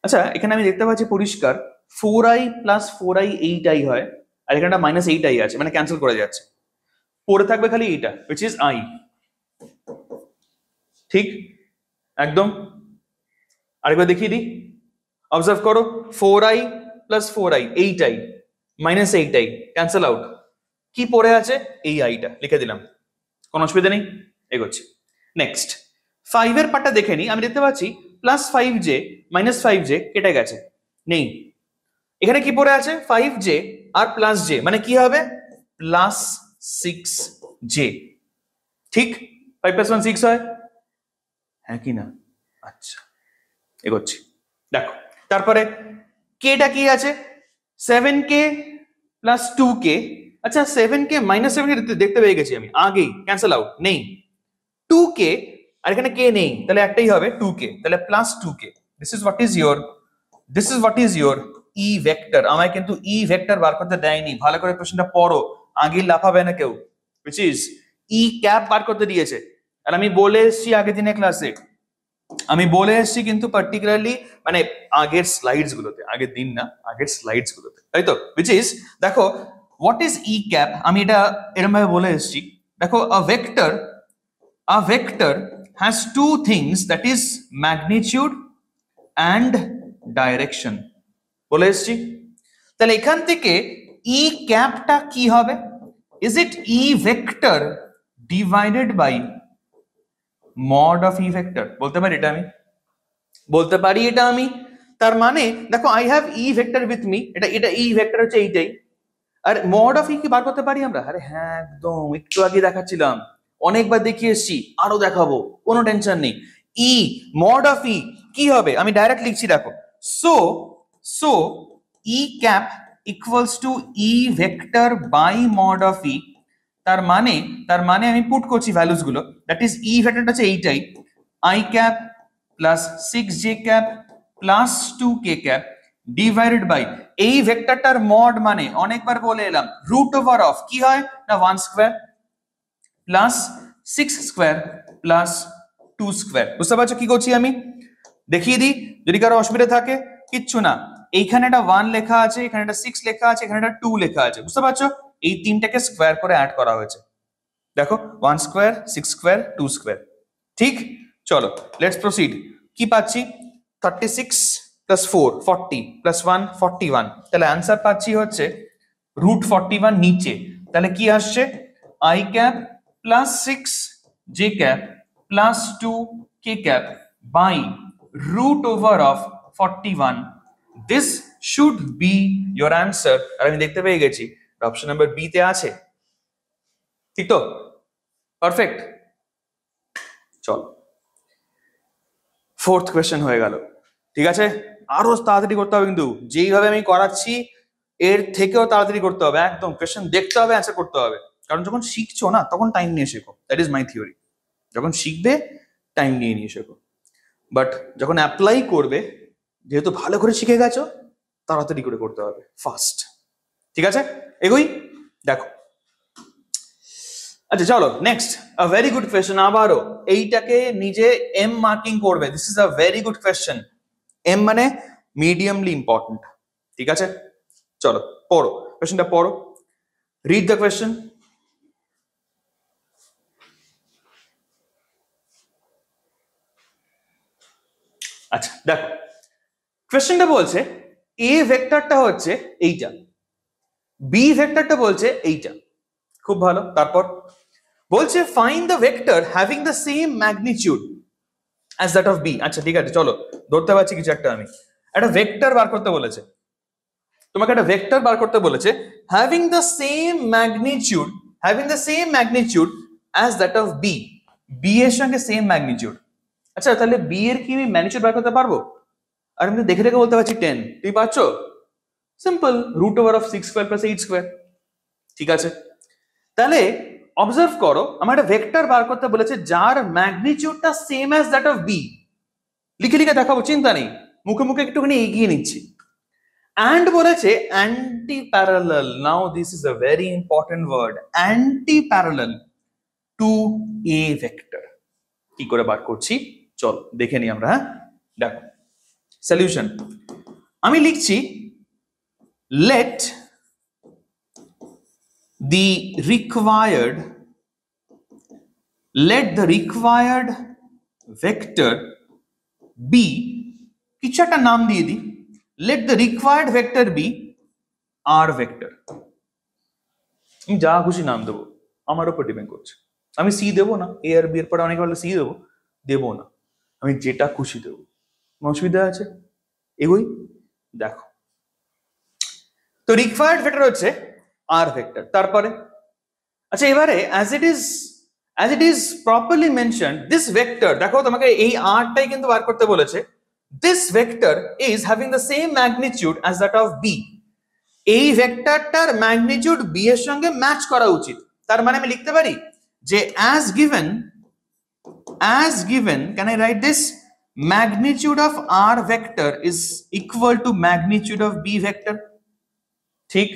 আচ্ছা, এখানে আমি দেখতে পাচ্ছি পরিষ্কার 4i প্লাস 4i 8i হয়, আর এখানটা মাইনাস 8i আছে, মানে ক্যান্সেল করে যাচ্ছে, পড়ে থাকবে খালি এইটা which is i, ঠিক? একদম। আরেকবার দেখিয়ে দিই, অবজার্ভ করো, 4i plus 4i 8i minus 8i cancel out, কি পড়ে আছে? এই আইটা লিখে দিলাম, কোনো অসুবিধা নেই। এগোচ্ছি নেক্সট। 5 এর পার্টটা দেখে নিই। আমি দেখতে পাচ্ছি প্লাস 5j মাইনাস 5j কেটে গেছে, নেই। এখানে কি পড়ে আছে? 5j আর প্লাস j, মানে কি হবে? প্লাস 6j, ঠিক? 5 প্লাস 1 6 হয়, হ্যাঁ কি না? আচ্ছা, এগোচ্ছি, দেখো। তারপরে কেটা কি আছে? 7k plus 2k। আচ্ছা, 7k মাইনাস 7k দেখতে পেয়ে গেছি আমি আগেই, ক্যান্সেল আউট, নেই। 2k আর এখানে কে নেই, তাহলে একটাই হবে 2k, তাহলে plus 2k। This is what is your E vector. আমায় কিন্তু ই ভেক্টর বার করতে দেয়নি, ভালো করে কোশ্চেনটা পড়ো, আগে লাফাবে না কেউ। which is ই ক্যাপ বার করতে দিয়েছে, আর আমি বলে এসেছি আগের দিনে ক্লাসে, আমি বলে এসেছি কিন্তু পার্টিকুলারলি মানে আগের স্লাইডস গুলোতে, আগের দিন না, আগের স্লাইডস গুলোতে, তাই তো? which is, দেখো হোয়াট ইজ ই ক্যাপ, আমি এটা এরকম ভাবে বলে এসেছি। দেখো, a vector has two things, that is magnitude and direction, বলে এসেছি। তাহলে এখান থেকে ই ক্যাপটা কি হবে? Is it E vector divided by mod of E vector? বলতে পারি এটা আমি, বলতে পারি এটা আমি। তার মানে দেখো, I have E vector with me, এটা ই ভেক্টর হচ্ছে এইটাই, আর মড অফ ই কি বার করতে পারি আমরা? আরে হ্যাঁ, একদম একটু আগে দেখাচ্ছিলাম, অনেকবার দেখিয়ে এসেছি, আরো দেখাবো, কোনো টেনশন নেই। ই মড অফ ই কি হবে? আমি ডাইরেক্ট লিখছি, দেখো। So e cap equals to e vector by mod of e, তার মানে আমি পুট করছি ভ্যালুস গুলো, দ্যাট ইজ ই ভেক্টরটা হচ্ছে এইটাই, I cap plus 6j cap plus 2k cap divided by এই ভেক্টরটার মড মানে অনেকবার বলে এলাম রুট ওভার অফ কি হয় না 1 square plus 6 square plus 2 square. বুঝতে পারছো কি করছি আমি? দেখিয়ে দিই যদি কারো অসুবিধা থাকে। কিচ্ছু না, এইখানে একটা 1 লেখা আছে, এখানে একটা 6 লেখা আছে, এখানে একটা 2 লেখা আছে। বুঝতে পারছো? এই তিনটাকে স্কয়ার করে অ্যাড করা হয়েছে। দেখো 1 স্কয়ার 6 স্কয়ার 2 স্কয়ার। ঠিক, চলো লেটস প্রসিড। কি পাচ্ছি? 36 প্লাস 4 40 প্লাস 1 41, তাহলে অ্যান্সার পাচ্ছি হচ্ছে রুট 41 নিচে। তাহলে কি আসছে? I cap plus 6 J cap plus 2 K cap by root over of 41. This should be your answer. আর আমি দেখতে পেয়ে গেছি অপশন নাম্বার বি তে আছে। ঠিক তো? পারফেক্ট। চল, ফোর্থ কোয়েশ্চেন হয়ে গেল। ঠিক আছে, আরো তাড়াতাড়ি করতে হবে কিন্তু, যেইভাবে আমি করাচ্ছি এর থেকেও তাড়াতাড়ি করতে হবে। একদম কোয়েশ্চেন দেখতে হবে, অ্যান্সার করতে হবে। কারণ যখন শিখছো না তখন টাইম নিয়ে শেখো, দ্যাট ইজ মাই থিওরি। যখন শিখবে টাইম নিয়ে শেখো, বাট যখন অ্যাপ্লাই করবে, যেহেতু ভালো করে শিখে গেছো, তাড়াতাড়ি করে করতে হবে, ফাস্ট। ঠিক আছে, এগোই। দেখো, আচ্ছা চলো next, a very good question. আবারও এইটাকে নিজে এম মার্কিং করবে। This is a very good question. M মানে মিডিয়ামলি ইম্পর্টেন্ট। ঠিক আছে, চলো পড়ো কোয়েশ্চেনটা, পড়ো, রিড দ্য কোয়েশ্চেন। আচ্ছা দেখো, কোয়েশ্চেনটা বলছে এ ভেক্টরটা হচ্ছে এইটা, বি ভেক্টরটা বলছে এইটা। খুব ভালো। তারপর বলছে find the vector having the same magnitude as that of B. আচ্ছা ঠিক আছে, চলো ধরতে পারছি কিছু একটা। আমি একটা ভেক্টর বার করতে বলেছে, তোমাকে একটা ভেক্টর বার করতে বলেছে having the same magnitude, as that of B. B এর সঙ্গে সেম ম্যাগনিটিউড। আচ্ছা তাহলে বি এর কি আমি ম্যাগনিটিউড বার করতে পারবো? আর আমি দেখে দেখে বলতে পারছি 10। তুমি পাচ্ছ? Simple, root over of 6 square plus 8 square. ঠিক আছে, তাহলে অবজার্ভ করো, আমার একটা ভেক্টর বার করতে বলেছে যার ম্যাগনিটিউডটা same as that of b. লিখে লিখে দেখাবো, চিন্তা নেই, মুখে মুখে একটুখানি এগিয়ে নিচ্ছি। অ্যান্ড বলেছে antiparallel. Now this is a very important word, antiparallel to A vector. কি করে বার করছি চল দেখে নিই আমরা। হ্যাঁ দেখো, সলিউশন আমি লিখছি, let the required vector be, কিছু একটা নাম দিয়ে দিই, let the required vector be r vector। আমি যা খুশি নাম দেবো, আমার উপর ডিপেন্ড করছে। আমি সি দেবো না, এ আর বি এর পরে অনেকে বলে সি দেবো, দেবো না, আমি যেটা খুশি দেবো। অসুবিধা আছে? এগোই। দেখো, তো রিকোয়ার্ড ভেক্টর হচ্ছে আর ভেক্টর। তারপরে আচ্ছা এবারে as it is properly mentioned, this vector, দেখো তোমাকে এই আরটাই কিন্তু বার করতে বলেছে। this vector is having the same magnitude as that of b। এই ভেক্টরটার ম্যাগনিটিউড b এর সঙ্গে ম্যাচ করা উচিত। তার মানে আমি লিখতে পারি যে as given can I write this, magnitude of r vector is equal to magnitude of b vector। ঠিক,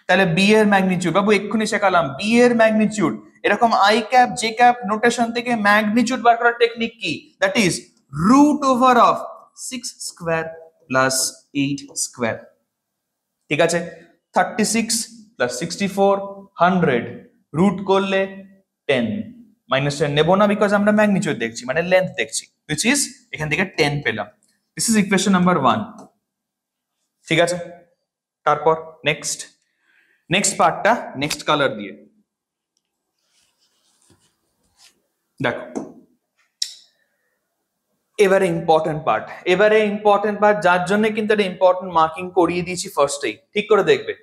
তাহলে বি এর ম্যাগনিটিউড, বাবু এক্ষুনি শেখালাম, বি এর ম্যাগনিটিউড এরকম I cap J cap notation থেকে ম্যাগনিটিউড বার করার টেকনিক কি? That is root over of 6 square plus 8 square. ঠিক আছে, 36 প্লাস 64 100, রুট করলে 10, মাইনাস 10 নেব না, বিকজ আমরা ম্যাগনিটিউড দেখছি, মানে লেন্থ দেখছি, হুইচ ইজ এখান থেকে 10 পেলাম। This is equation number 1। ঠিক আছে, তারপর নেক্সট পার্টটা নেক্সট কালার দিয়ে দেখো। এবারে ইম্পর্টেন্ট পার্ট, যার জন্য কিন্তু একটা ইম্পর্টেন্ট মার্কিং করিয়ে দিয়েছি ফার্স্টেই, ঠিক করে দেখবে।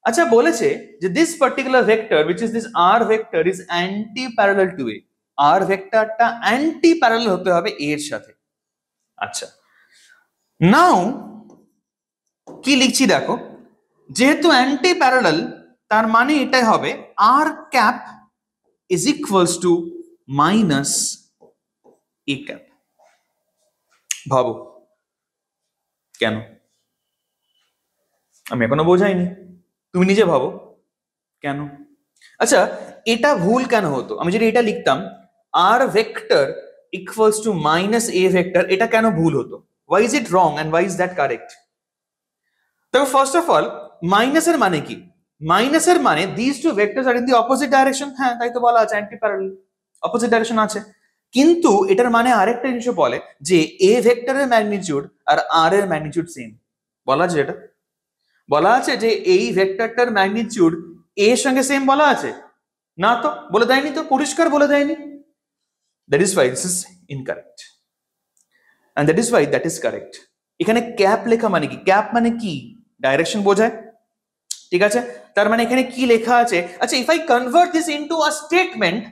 আচ্ছা বলেছে যে this particular vector which is this r vector is anti parallel to a। r ভেক্টরটা অ্যান্টি প্যারালাল হতে হবে a এর সাথে। আচ্ছা নাও কি লিখছি দেখো, যেহেতু অ্যান্টি প্যারালাল তার মানে এটাই হবে r cap is equals to minus a cap. ভাবো কেন, আমি এখনো বোঝাইনি, তুমি নিজে ভাবো কেন। আচ্ছা, এটা ভুল কেন হতো? আমি যদি এটা লিখতাম r vector equals to minus a vector, এটা কেন ভুল হতো? Why is it wrong and why is that correct? তবে ফার্স্ট অফ অল মাইনাসের মানে কি? মাইনাসের মানে this two vectors are in the opposite direction. হ্যাঁ, তাই তো বলা আছে অ্যান্টি প্যারালাল, অপোজিট ডাইরেকশন আছে। কিন্তু এটার মানে আরেকটা জিনিস বলে যে এ ভেক্টরের ম্যাগনিটিউড আর আর এর ম্যাগনিটিউড সেম। বলা আছে এটা, বলা আছে যে এই ভেক্টরটার ম্যাগনিটিউড এ এর সঙ্গে সেম বলা আছে? না তো, বলে দেয়নি তো, পরিষ্কার বলে দেয়নি। That is why this is incorrect and that is why that is correct. এখানে ক্যাপ লেখা মানে কি? ক্যাপ মানে কি? ডাইরেকশন বোঝায়, ঠিক আছে? তার মানে এখানে কি লেখা আছে? আচ্ছা, if I convert this into a statement,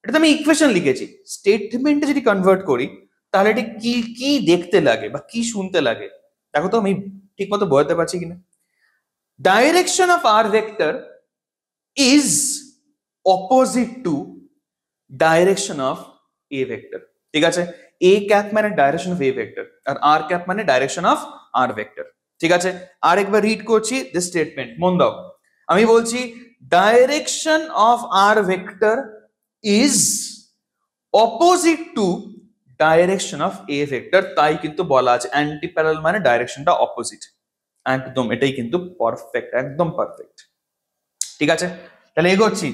এটা তো আমি ইকুয়েশন লিখেছি, স্টেটমেন্টে যদি কনভার্ট করি তাহলে এটা কি কি দেখতে লাগে বা কি শুনতে লাগে? দেখো তো আমি ঠিক মতো বোঝাতে পারছি কিনা। Direction of R vector is opposite to direction of A vector, ঠিক আছে? এ ক্যাপ মানে ডাইরেকশন অফ এ ভেক্টর আর আর ক্যাপ মানে ডাইরেকশন অফ আর ভেক্টর, ঠিক আছে? আর একবার রিড করছি দিস স্টেটমেন্ট, মন দাও। আমি বলছি direction of R vector is opposite to direction of A vector. তাই কিন্তু বলা আছে অ্যান্টি প্যারালাল মানে ডাইরেকশনটা অপোজিট। একদম, এটাই কিন্তু পারফেক্ট, একদম পারফেক্ট, ঠিক আছে? তাহলে এগোচ্ছি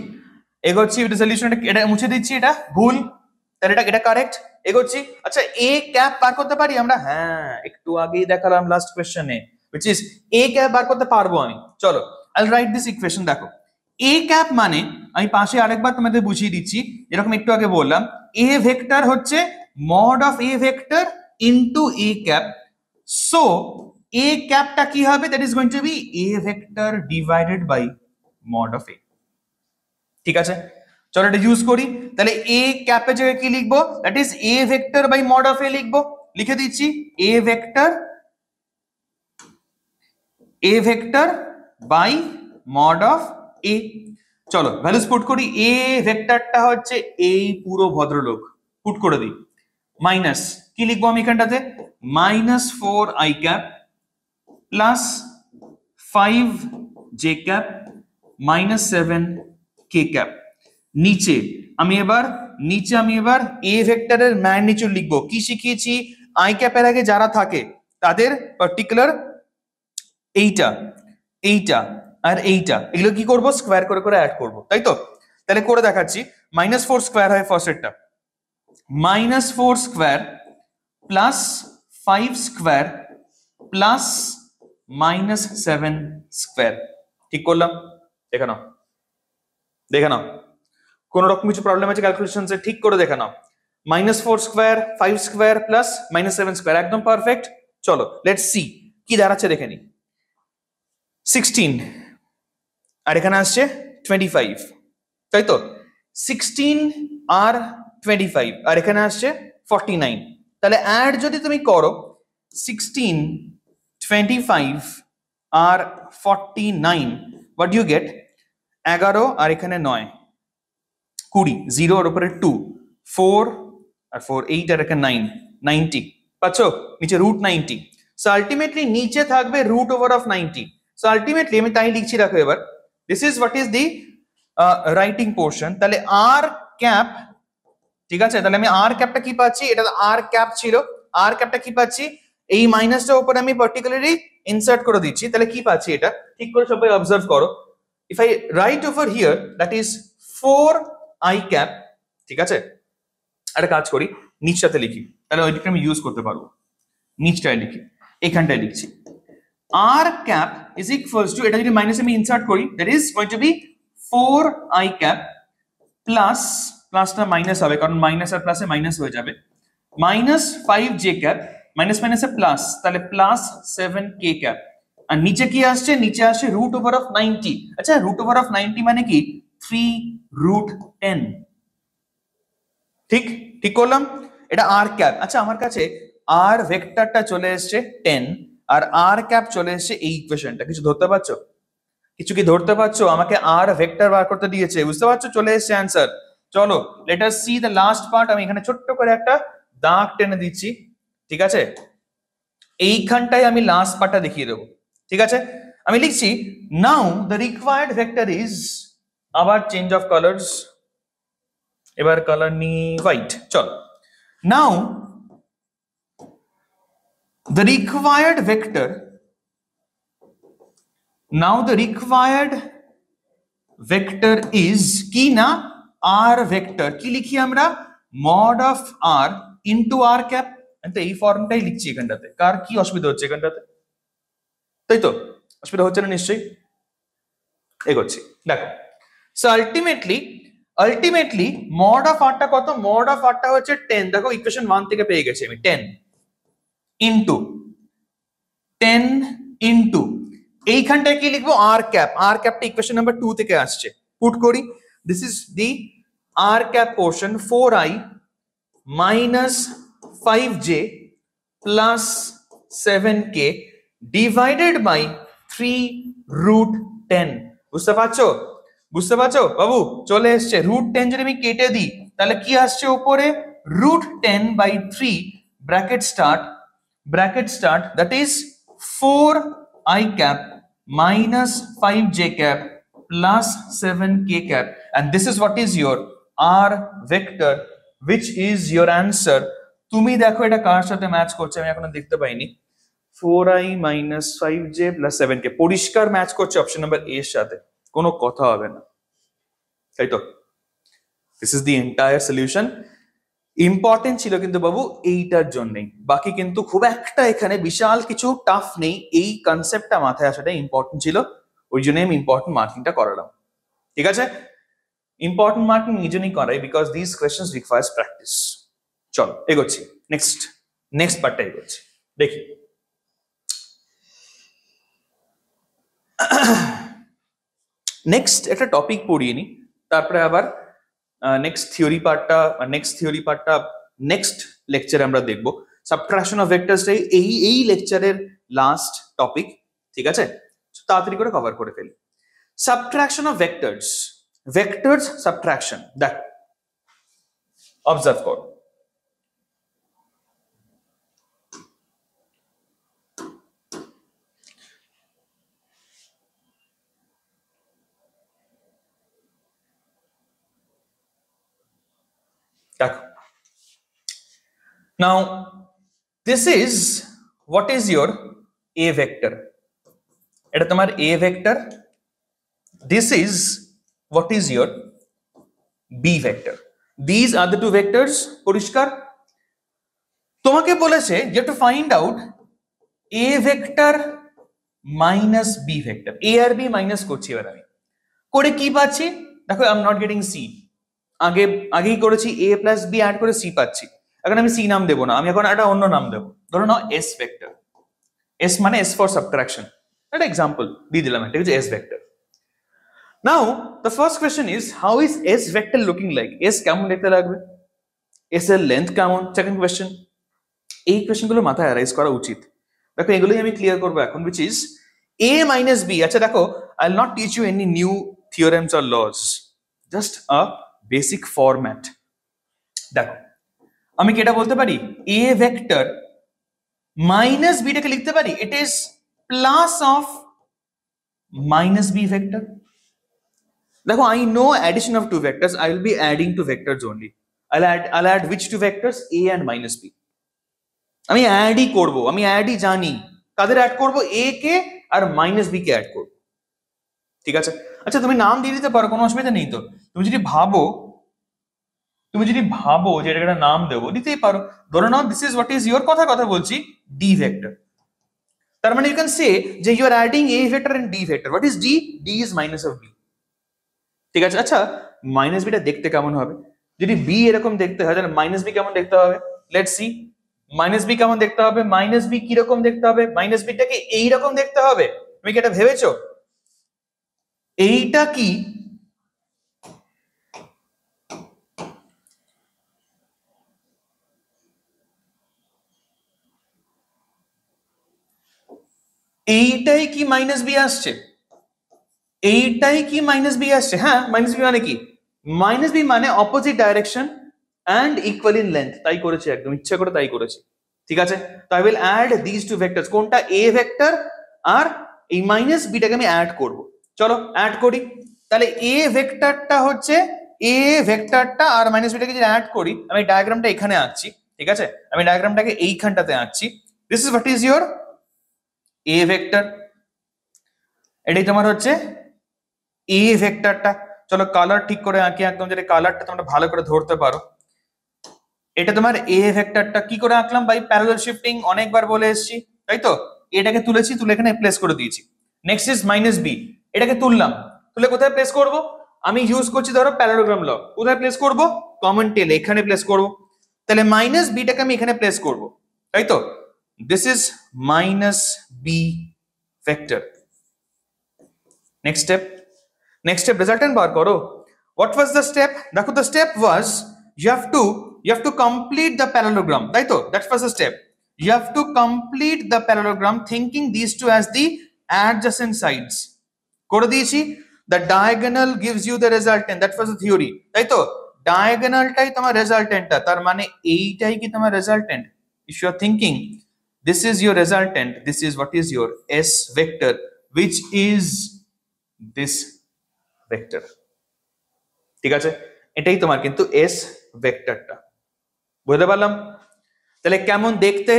এগোচ্ছি সলিউশন, এটা মুছে দিচ্ছি, এটা ভুল, তাহলে এটা কারেক্ট। এগোচ্ছি। আচ্ছা, এ ক্যাপ বার করতে পারি আমরা? হ্যাঁ, একটু আগেই দেখালাম লাস্ট কোশ্চেনে, which is এ ক্যাপ বার করতে পারবো আমি। চলো, I'll write this equation। দেখো, এ ক্যাপ মানে, আমি পাশে আরেকবার তোমাদের বুঝিয়ে দিচ্ছি, এরকম একটু আগে বললাম, এ ভেক্টর হচ্ছে mod of A vector into a cap. So a ক্যাপটা কি হবে? That is going to be a vector divided by mod of a, ঠিক আছে? চলো এটা ইউজ করি। তাহলে এ ক্যাপের জায়গায় কি লিখবো? That is a vector by mod of a লিখবো। লিখে দিচ্ছি a vector by mod of a. চলো ভ্যালুস পুট করি। এ ভেক্টরটা হচ্ছে এই পুরো ভদ্রলোক, পুট করে দিই। মাইনাস কি লিখবো আমি এখানটাতে? Minus 4 i cap plus 5 j cap minus 7 k cap. নিচে আমি এবার এ ভেক্টরের ম্যাগনিটিউড লিখবো। কি শিখিয়েছি? আই ক্যাপের আগে যারা থাকে তাদের পার্টিকুলার এইটা আর এইটা, এগুলো কি করব? স্কোয়ার করে করে অ্যাড করব, তাই তো? তাহলে করে দেখাচ্ছি। -4 স্কোয়ার হয় ফার্স্টেরটা, -4 square plus 5 square plus -7 square. ঠিক করলাম? দেখে নাও কোন রকম কিছু প্রবলেম আছে ক্যালকুলেশনসে? ঠিক করে দেখে নাও। -4 স্কোয়ার 5 স্কোয়ার প্লাস -7 স্কোয়ার, একদম পারফেক্ট। চলো লেটস সি কি দাঁড়াচ্ছে দেখে নি। 16 আর এখানে আসছে 25, তাই তো? 16 আর 25 আর এখানে আসছে 49। তাহলে অ্যাড যদি তুমি করো 16, 25 আর 49, হোয়াট ইউ গেট? 11 আর এখানে 9, 20, 0 এর উপরে 2, 4 আর 4 8 আর এখানে 9, 90 পাচ্ছ? নিচে √90। সো আলটিমেটলি নিচে থাকবে √90। সো আলটিমেটলি আমি তাই লিখছি, দেখো এবার, this is what is the writing portion. তাহলে আর ক্যাপ, ঠিক আছে? তাহলে আমি আর ক্যাপটা কি পাচ্ছি? এটা আর ক্যাপ ছিল, আর ক্যাপটা কি পাচ্ছি? এই মাইনাসটার উপরে আমি পার্টিকুলারলি ইনসার্ট করে দিচ্ছি। তাহলে কি পাচ্ছি এটা ঠিক করে সবাই অবজার্ভ করো। If I right over here that is 4 i cap, ঠিক আছে? একটা কাজ করি, নিচটাতে লিখি, তাহলে ওইদিকে আমি ইউজ করতে পারবো। নিচটায় লিখি, এখানটায় লিখছি r cap is equals to, এটা যদি মাইনাস আমি ইনসার্ট করি that is going to be 4 i cap plus, প্লাসটা মাইনাস হবে কারণ মাইনাস আর প্লাসে মাইনাস হয়ে যাবে, -5 জে ক্যাপ, মাইনাস মাইনাসে প্লাস, তাহলে প্লাস 7 কে ক্যাপ। আর নিচে কি আসছে? নিচে আসছে √90। আচ্ছা, √90 মানে কি? 3√10। ঠিক ঠিক করলাম? এটা আর ক্যাপ। আচ্ছা, আমার কাছে আর ভেক্টরটা চলে এসছে 10 আর আর ক্যাপ চলে এসেছে এই ইকুয়েশনটা। কিছু ধরতে পারছো? কিছু কি ধরতে পারছো? আমাকে আর ভেক্টর বার করতে দিয়েছে, বুঝতে পারছো? চলে এসেছে অ্যান্সার। চলো let us see the last part. আমি এখানে ছোট্ট করে একটা দাগ টেনে দিচ্ছি, ঠিক আছে? এইখানটায় আমি লাস্ট পার্টটা দেখিয়ে দেবো, ঠিক আছে? আমি লিখছি নাও দ্য রিকোয়ার্ড ভেক্টর ইজ, আবার চেঞ্জ অফ কালার্স, এবার কালার নি হোয়াইট। চল, নাও the required vector, now the required vector is কি না, r vector। কি লিখি আমরা? mod of r into r cap। তো এই ফর্মটাই লিখছি এখানটাতে। কার কি অসুবিধা হচ্ছে এখানটাতে? তাই তো, অসুবিধা হচ্ছে না নিশ্চয়ই? এগোচ্ছি, দেখো। So ultimately mod of r টা কত? mod of r টা হচ্ছে 10। দেখো ইকুয়েশন 1 থেকে পেয়ে গেছি আমি 10 ইনটু 10 ইনটু এইখানটায় কি লিখবো? আর ক্যাপ। আর ক্যাপটা ইকুয়েশন নাম্বার 2 থেকে আসছে, পুট করি। This is the R cap portion 4i minus 5j plus 7k divided by 3 root 10। বুঝতে পারছো? বুঝতে পারছো বাবু? চলে এসছে। রুট 10 যদি আমি কেটে দিই তাহলে কি আসছে উপরে? Root 10 by 3 bracket start that is 4i cap minus 5j cap plus 7k cap, and this is what is your r vector, which is your answer। তুমি দেখো এটা কার সাথে ম্যাচ করছে, আমি এখনো দেখতে পাইনি। 4i minus 5j plus 7k পরিষ্কার ম্যাচ করছে অপশন নাম্বার এ এর সাথে, কোনো কথা হবে না, তাই তো? This is the entire solution. Important ছিল কিন্তু বাবু এইটার জন্যই, বাকি কিন্তু খুব একটা এখানে বিশাল কিছু টাফ নেই। এই কনসেপ্টটা মাথায় আসাটা ইম্পর্টেন্ট ছিল, ওই জন্যই আমি ইম্পর্টেন্ট মার্কিংটা করালাম, ঠিক আছে? ইম্পর্টেন্ট মার্কিং এই জন্যই করাই because this questions requires practice. চলো এগোচ্ছি, নেক্সট পার্টটা এগোচ্ছি, দেখি। নেক্সট একটা টপিক পড়িয়ে নি, তারপরে আবার নেক্সট থিওরি পার্টটা নেক্সট লেকচারে আমরা দেখবো। সাবট্রাকশন অফ ভেক্টরসটাই এই লেকচারের লাস্ট টপিক, ঠিক আছে? তাড়াতাড়ি করে কভার করে ফেলি। সাবট্রাকশন অফ ভেক্টরস সাবট্রাকশন, দেখো অবজার্ভ করো। দেখো, now this is what is your a vector, এটা তোমার a vector, this is what is your b vector, these are the two vectors। পরিষ্কার? তোমাকে বলেছে যে to find out a vector minus b vector, a আর b minus করছি এবার আমি করে কি পাচ্ছি দেখো। I am not getting c, আগেই করেছি a প্লাস b অ্যাড করে c পাচ্ছি। এখন আমি c নাম দেবো না, আমি এখন একটা অন্য নাম দেবো, ধরো নাও s ভেক্টর। s মানে s ফর সাবট্রাকশন, একটা এক্সাম্পল দিয়ে দিলাম একটা কিছু s vector. Now the first question is how is s vector looking like? s কেমন দেখতে লাগবে? s এর লেন্থ কেমন? Second question. এই কোয়েশ্চেনগুলো মাথায় অ্যারাইজ করা উচিত। দেখো এগুলোই আমি ক্লিয়ার করবো এখন, which is a minus b। আচ্ছা দেখো, I will not teach you any new theorems or laws, just a basic format. দেখো আমি কি এটা বলতে পারি a ভেক্টর মাইনাস বিটাকে লিখতে পারি it is plus of minus b vector. দেখো I know addition of two vectors, I will be adding two vectors only। I'll add which two vectors? a and minus b। আমি অ্যাডই করব, আমি অ্যাডই জানি। কাদের অ্যাড করব? a কে আর মাইনাস বি কে অ্যাড করব, ঠিক আছে? আচ্ছা তুমি নাম দিয়ে দিতে পারো, কোনো অসুবিধা নেই তো। তুমি যদি ভাবো যে এটা একটা নাম দেবো, দিতেই পারো। ধরো now this is what is your, কথা বলছি, ডি ভেক্টর। তার মানে ইউ ক্যান সে যে you are adding A vector and D vector. What is D? D is minus of B, ঠিক আছে? আচ্ছা মাইনাস বিটা দেখতে কেমন হবে? যদি বি এরকম দেখতে হয় তাহলে মাইনাস বি কেমন দেখতে হবে? Let's see. মাইনাস বি কেমন দেখতে হবে? মাইনাস বি কিরকম দেখতে হবে? মাইনাস বিটাকে এইরকম দেখতে হবে। তুমি কি এটা ভেবেছো? এইটা কি এইটাই কি মাইনাস বি আসছে, এইটাই কি মাইনাস বি আসছে? হ্যাঁ, মাইনাস বি মানে কি? মাইনাস বি মানে opposite direction and equal in length. তাই করেছি, একদম ইচ্ছা করে তাই করেছি। ঠিক আছে, তো I will add this two vectors. কোনটা? এ ভেক্টর আর এই মাইনাস বিটাকে আমি অ্যাড করব। চলো অ্যাড করি। তাহলে এ ভেক্টরটা হচ্ছে, এ ভেক্টরটা আর মাইনাস বিটাকে যদি অ্যাড করি, আমি ডায়াগ্রামটা এখানে আঁকছি। ঠিক আছে, আমি ডায়াগ্রামটাকে এইখানটাতে আঁকছি। This is what is your A vector, এটাই তোমার হচ্ছে এ ভেক্টরটা। চলো কালার ঠিক করে আঁকি একদম, যাতে কালারটা তোমরা ভালো করে ধরতে পারো। এটা তোমার এ ভেক্টরটা কি করে আঁকলাম? বাই প্যারালাল শিফটিং, অনেকবার বলে এসেছি, তাই তো? এটাকে তুলেছি, তুলে এখানে প্লেস করে দিয়েছি। নেক্সট ইজ মাইনাস বি, এটাকে তুললাম, তুলে কোথায় প্লেস করব? আমি ইউজ করছি ধরো প্যারালোগ্রাম ল। কোথায় প্লেস করব? কমন টেল, এখানে প্লেস করব। তাহলে মাইনাস বিটাকে আমি এখানে প্লেস করব, তাই তো? This is minus b vector. Next step, next step resultant বার করো। What was the step? দেখো the step was you have to complete the parallelogram, তাই তো? That was the step. You have to complete the parallelogram thinking these two as the adjacent sides. করে দিয়েছি। The diagonal gives you the resultant, that was the theory, তাই তো? ডায়াগোনালটাই তোমার রেজাল্টেন্টটা, তার মানে এইটাই কি তোমার resultant? If you are thinking this is your resultant, this is what is your S vector, which is this vector. ঠিক আছে, এটাই তোমার কিন্তু এস ভেক্টরটা। বুঝতে পারলাম? তাহলে কেমন দেখতে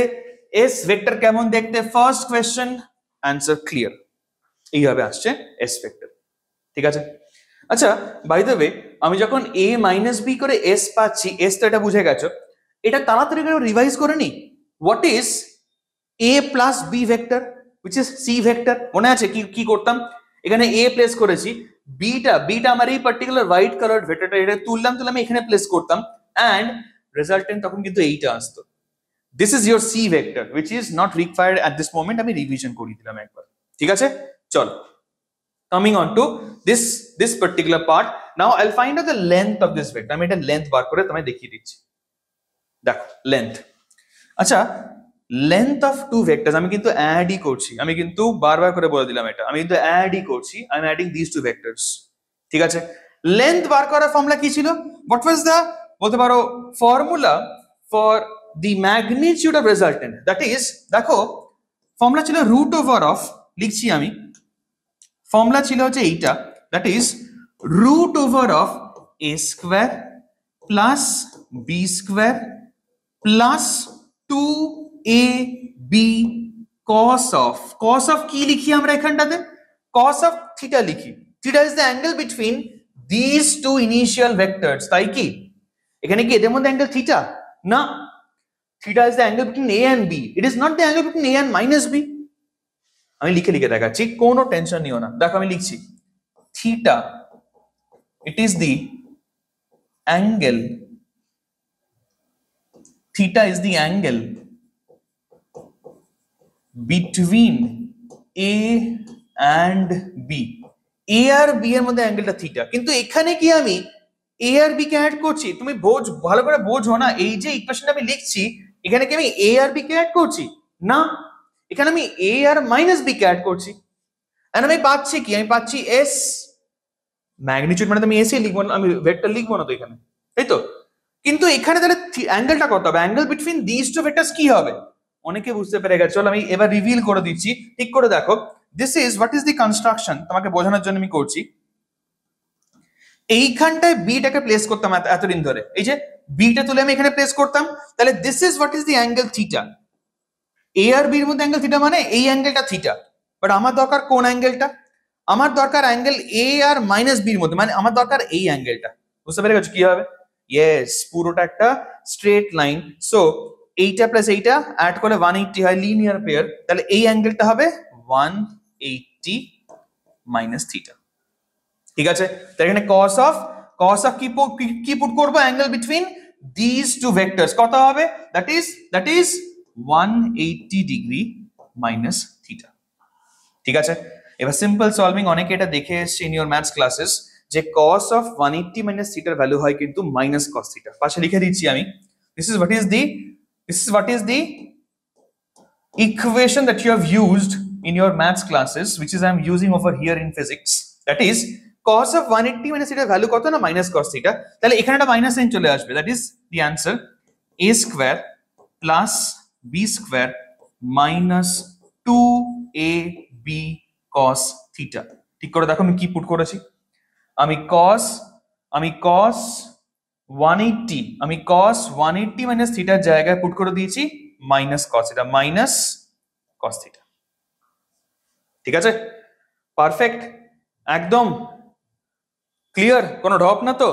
এস ভেক্টর, কেমন দেখতে? ফার্স্ট কোয়েশ্চেন অ্যান্সার ক্লিয়ার, এইভাবে আসছে এস ভেক্টর। ঠিক আছে, আচ্ছা বাই দ্য ওয়ে, আমি যখন এ মাইনাস বি করে এস পাচ্ছি, এস তো এটা বুঝে গেছো, এটা তাড়াতাড়ি করে রিভাইজ করে নি। What is A plus B vector which is C vector? মনে আছে কি কি করতাম? এখানে এ প্লেস করেছি, বিটা বিটা আমার এই পার্টিকুলার হোয়াইট কালার ভেক্টরটা, এটা তুললাম, তুলে আমি এখানে প্লেস করতাম, অ্যান্ড রেজাল্টেন্ট তখন কিন্তু এইটা আসতো। This is your C vector which is not required at this moment. আমি রিভিশন করিয়ে দিলাম একবার। ঠিক আছে, চলো coming on to this particular part. Now I'll find out the length of this vector. আমি এটা লেন্থ বার করে তোমায় দেখিয়ে দিচ্ছি। দেখো লেন্থ, আচ্ছা লেন্থ অফ টু ভেক্টরস আমি কিন্তু অ্যাডই করছি, আমি কিন্তু বারবার করে বলে দিলাম এটা, আমি কিন্তু অ্যাডই করছি, I am adding this two vectors. ঠিক আছে, লেন্থ বার করার ফর্মুলা কি ছিল? হোয়াট ওয়াজ দ্য, বলতে পারো, formula for the magnitude of resultant? That is, দেখো ফর্মুলা ছিল রুট ওভার অফ, লিখছি আমি, ফর্মুলা ছিল হচ্ছে এইটা, that is root over of A square plus B square plus 2ab cos of কি লিখি আমরা এখানটাতে? cos of থিটা লিখি। Theta is the angle between this two initial vectors, তাই কি? এখানে কি এদের মধ্যে অ্যাঙ্গেল থিটা? না, theta is the angle between a and b, it is not the angle between a and minus b। আমি লিখে লিখে দেখাচ্ছি, কোনো টেনশন নিও না। দেখো আমি লিখছি, theta it is the angle, theta is the angle between A and B. A আর B এর মধ্যে অ্যাঙ্গেলটা থিটা, কিন্তু এখানে কি আমি A আর B কে অ্যাড করছি? তুমি ভালো করে বোঝো না, এই যে ইকুয়েশনটা আমি লিখছি, এখানে কি আমি A আর B কে অ্যাড করছি? না, এখানে আমি A আর মাইনাস B কে অ্যাড করছি। আর আমি পাচ্ছি কি? আমি পাচ্ছি S ম্যাগনিটিউড, মানে আমি এস এ লিখবো না, আমি ভেক্টর লিখবো না তো এখানে, তাই তো? কিন্তু এখানে তাহলে অ্যাঙ্গেলটা কত হবে? Angle between this two vectors কি হবে? অনেকে বুঝতে পেরে গেছে, চলো আমি এবার রিভিল করে দিচ্ছি। ঠিক করে দেখো, this is what is the construction, তোমাকে বোঝানোর জন্য আমি করছি। এইখানটায় বিটাকে প্লেস করতাম এতদিন ধরে, এই যে বিটা তুলে আমি এখানে প্লেস করতাম, তাহলে this is what is the angle theta. A আর বি এর মধ্যে অ্যাঙ্গেল থিটা মানে এই অ্যাঙ্গেলটা থিটা। বাট আমার দরকার কোন অ্যাঙ্গেলটা? আমার দরকার অ্যাঙ্গেল এ আর মাইনাস বির মধ্যে, মানে আমার দরকার এই অ্যাঙ্গেলটা। বুঝতে পেরে গেছো কি হবে? ইয়েস, পুরোটা একটা স্ট্রেট লাইন। সো এইটা প্লাস এইটা অ্যাড করলে 180 হয়, লিনিয়ার পেয়ার। তাহলে এই অ্যাঙ্গেলটা হবে 180 মাইনাস থিটা। ঠিক আছে, তাহলে এখানে cos of কি পুট করব? Angle between this two vectors কত হবে? That is 180 degree minus theta. ঠিক আছে, এবার সিম্পল সলভিং, অনেকে এটা দেখে এসেছে ইন ইওর ম্যাথস ক্লাসেস, যে cos of 180 মাইনাস থিটার ভ্যালু হয় কিন্তু মাইনাস cos থিটা। পাশে লিখে দিচ্ছি আমি, this is what is the equation that you have used in your maths classes, which is I'm using over here in physics, that is cos of 180 minus theta value কত না minus cos theta, তাহলে এখানে একটা minus sine চলে আসবে, that is the answer a square plus b square minus 2ab cos theta. ঠিক করে দেখো আমি কি পুট করেছি, আমি cos 180 minus theta জায়গায় পুট করে দিয়েছি minus cos theta, minus cos theta. ঠিক আছে, পারফেক্ট, একদম ক্লিয়ার, কোনো ঢপ না তো,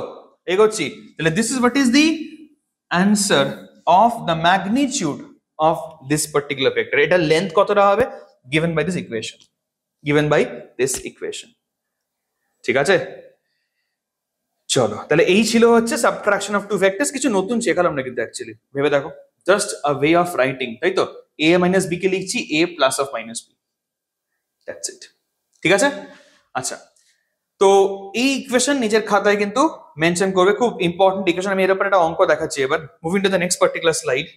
এগোচ্ছি তাহলে। This is what is the answer of the magnitude of this particular vector. এটা লেন্থ কতটা হবে given by this equation, ঠিক আছে। চলো তাহলে এই ছিল হচ্ছে সাবট্রাকশন অফ টু ভেক্টরস। কিছু নতুন শেখালাম না কিন্তু অ্যাকচুয়ালি, ভেবে দেখো, just a way of writing, তাই তো। a মাইনাস বি কে লিখছি a plus of minus B, that's it, ঠিক আছে। আচ্ছা, তো এই ইকুয়েশন নিজের খাতায় কিন্তু মেনশন করবে, খুব ইম্পর্টেন্ট ইকুয়েশন। আমি এর উপর একটা অঙ্ক দেখাচ্ছি এবার। Moving to the next particular slide.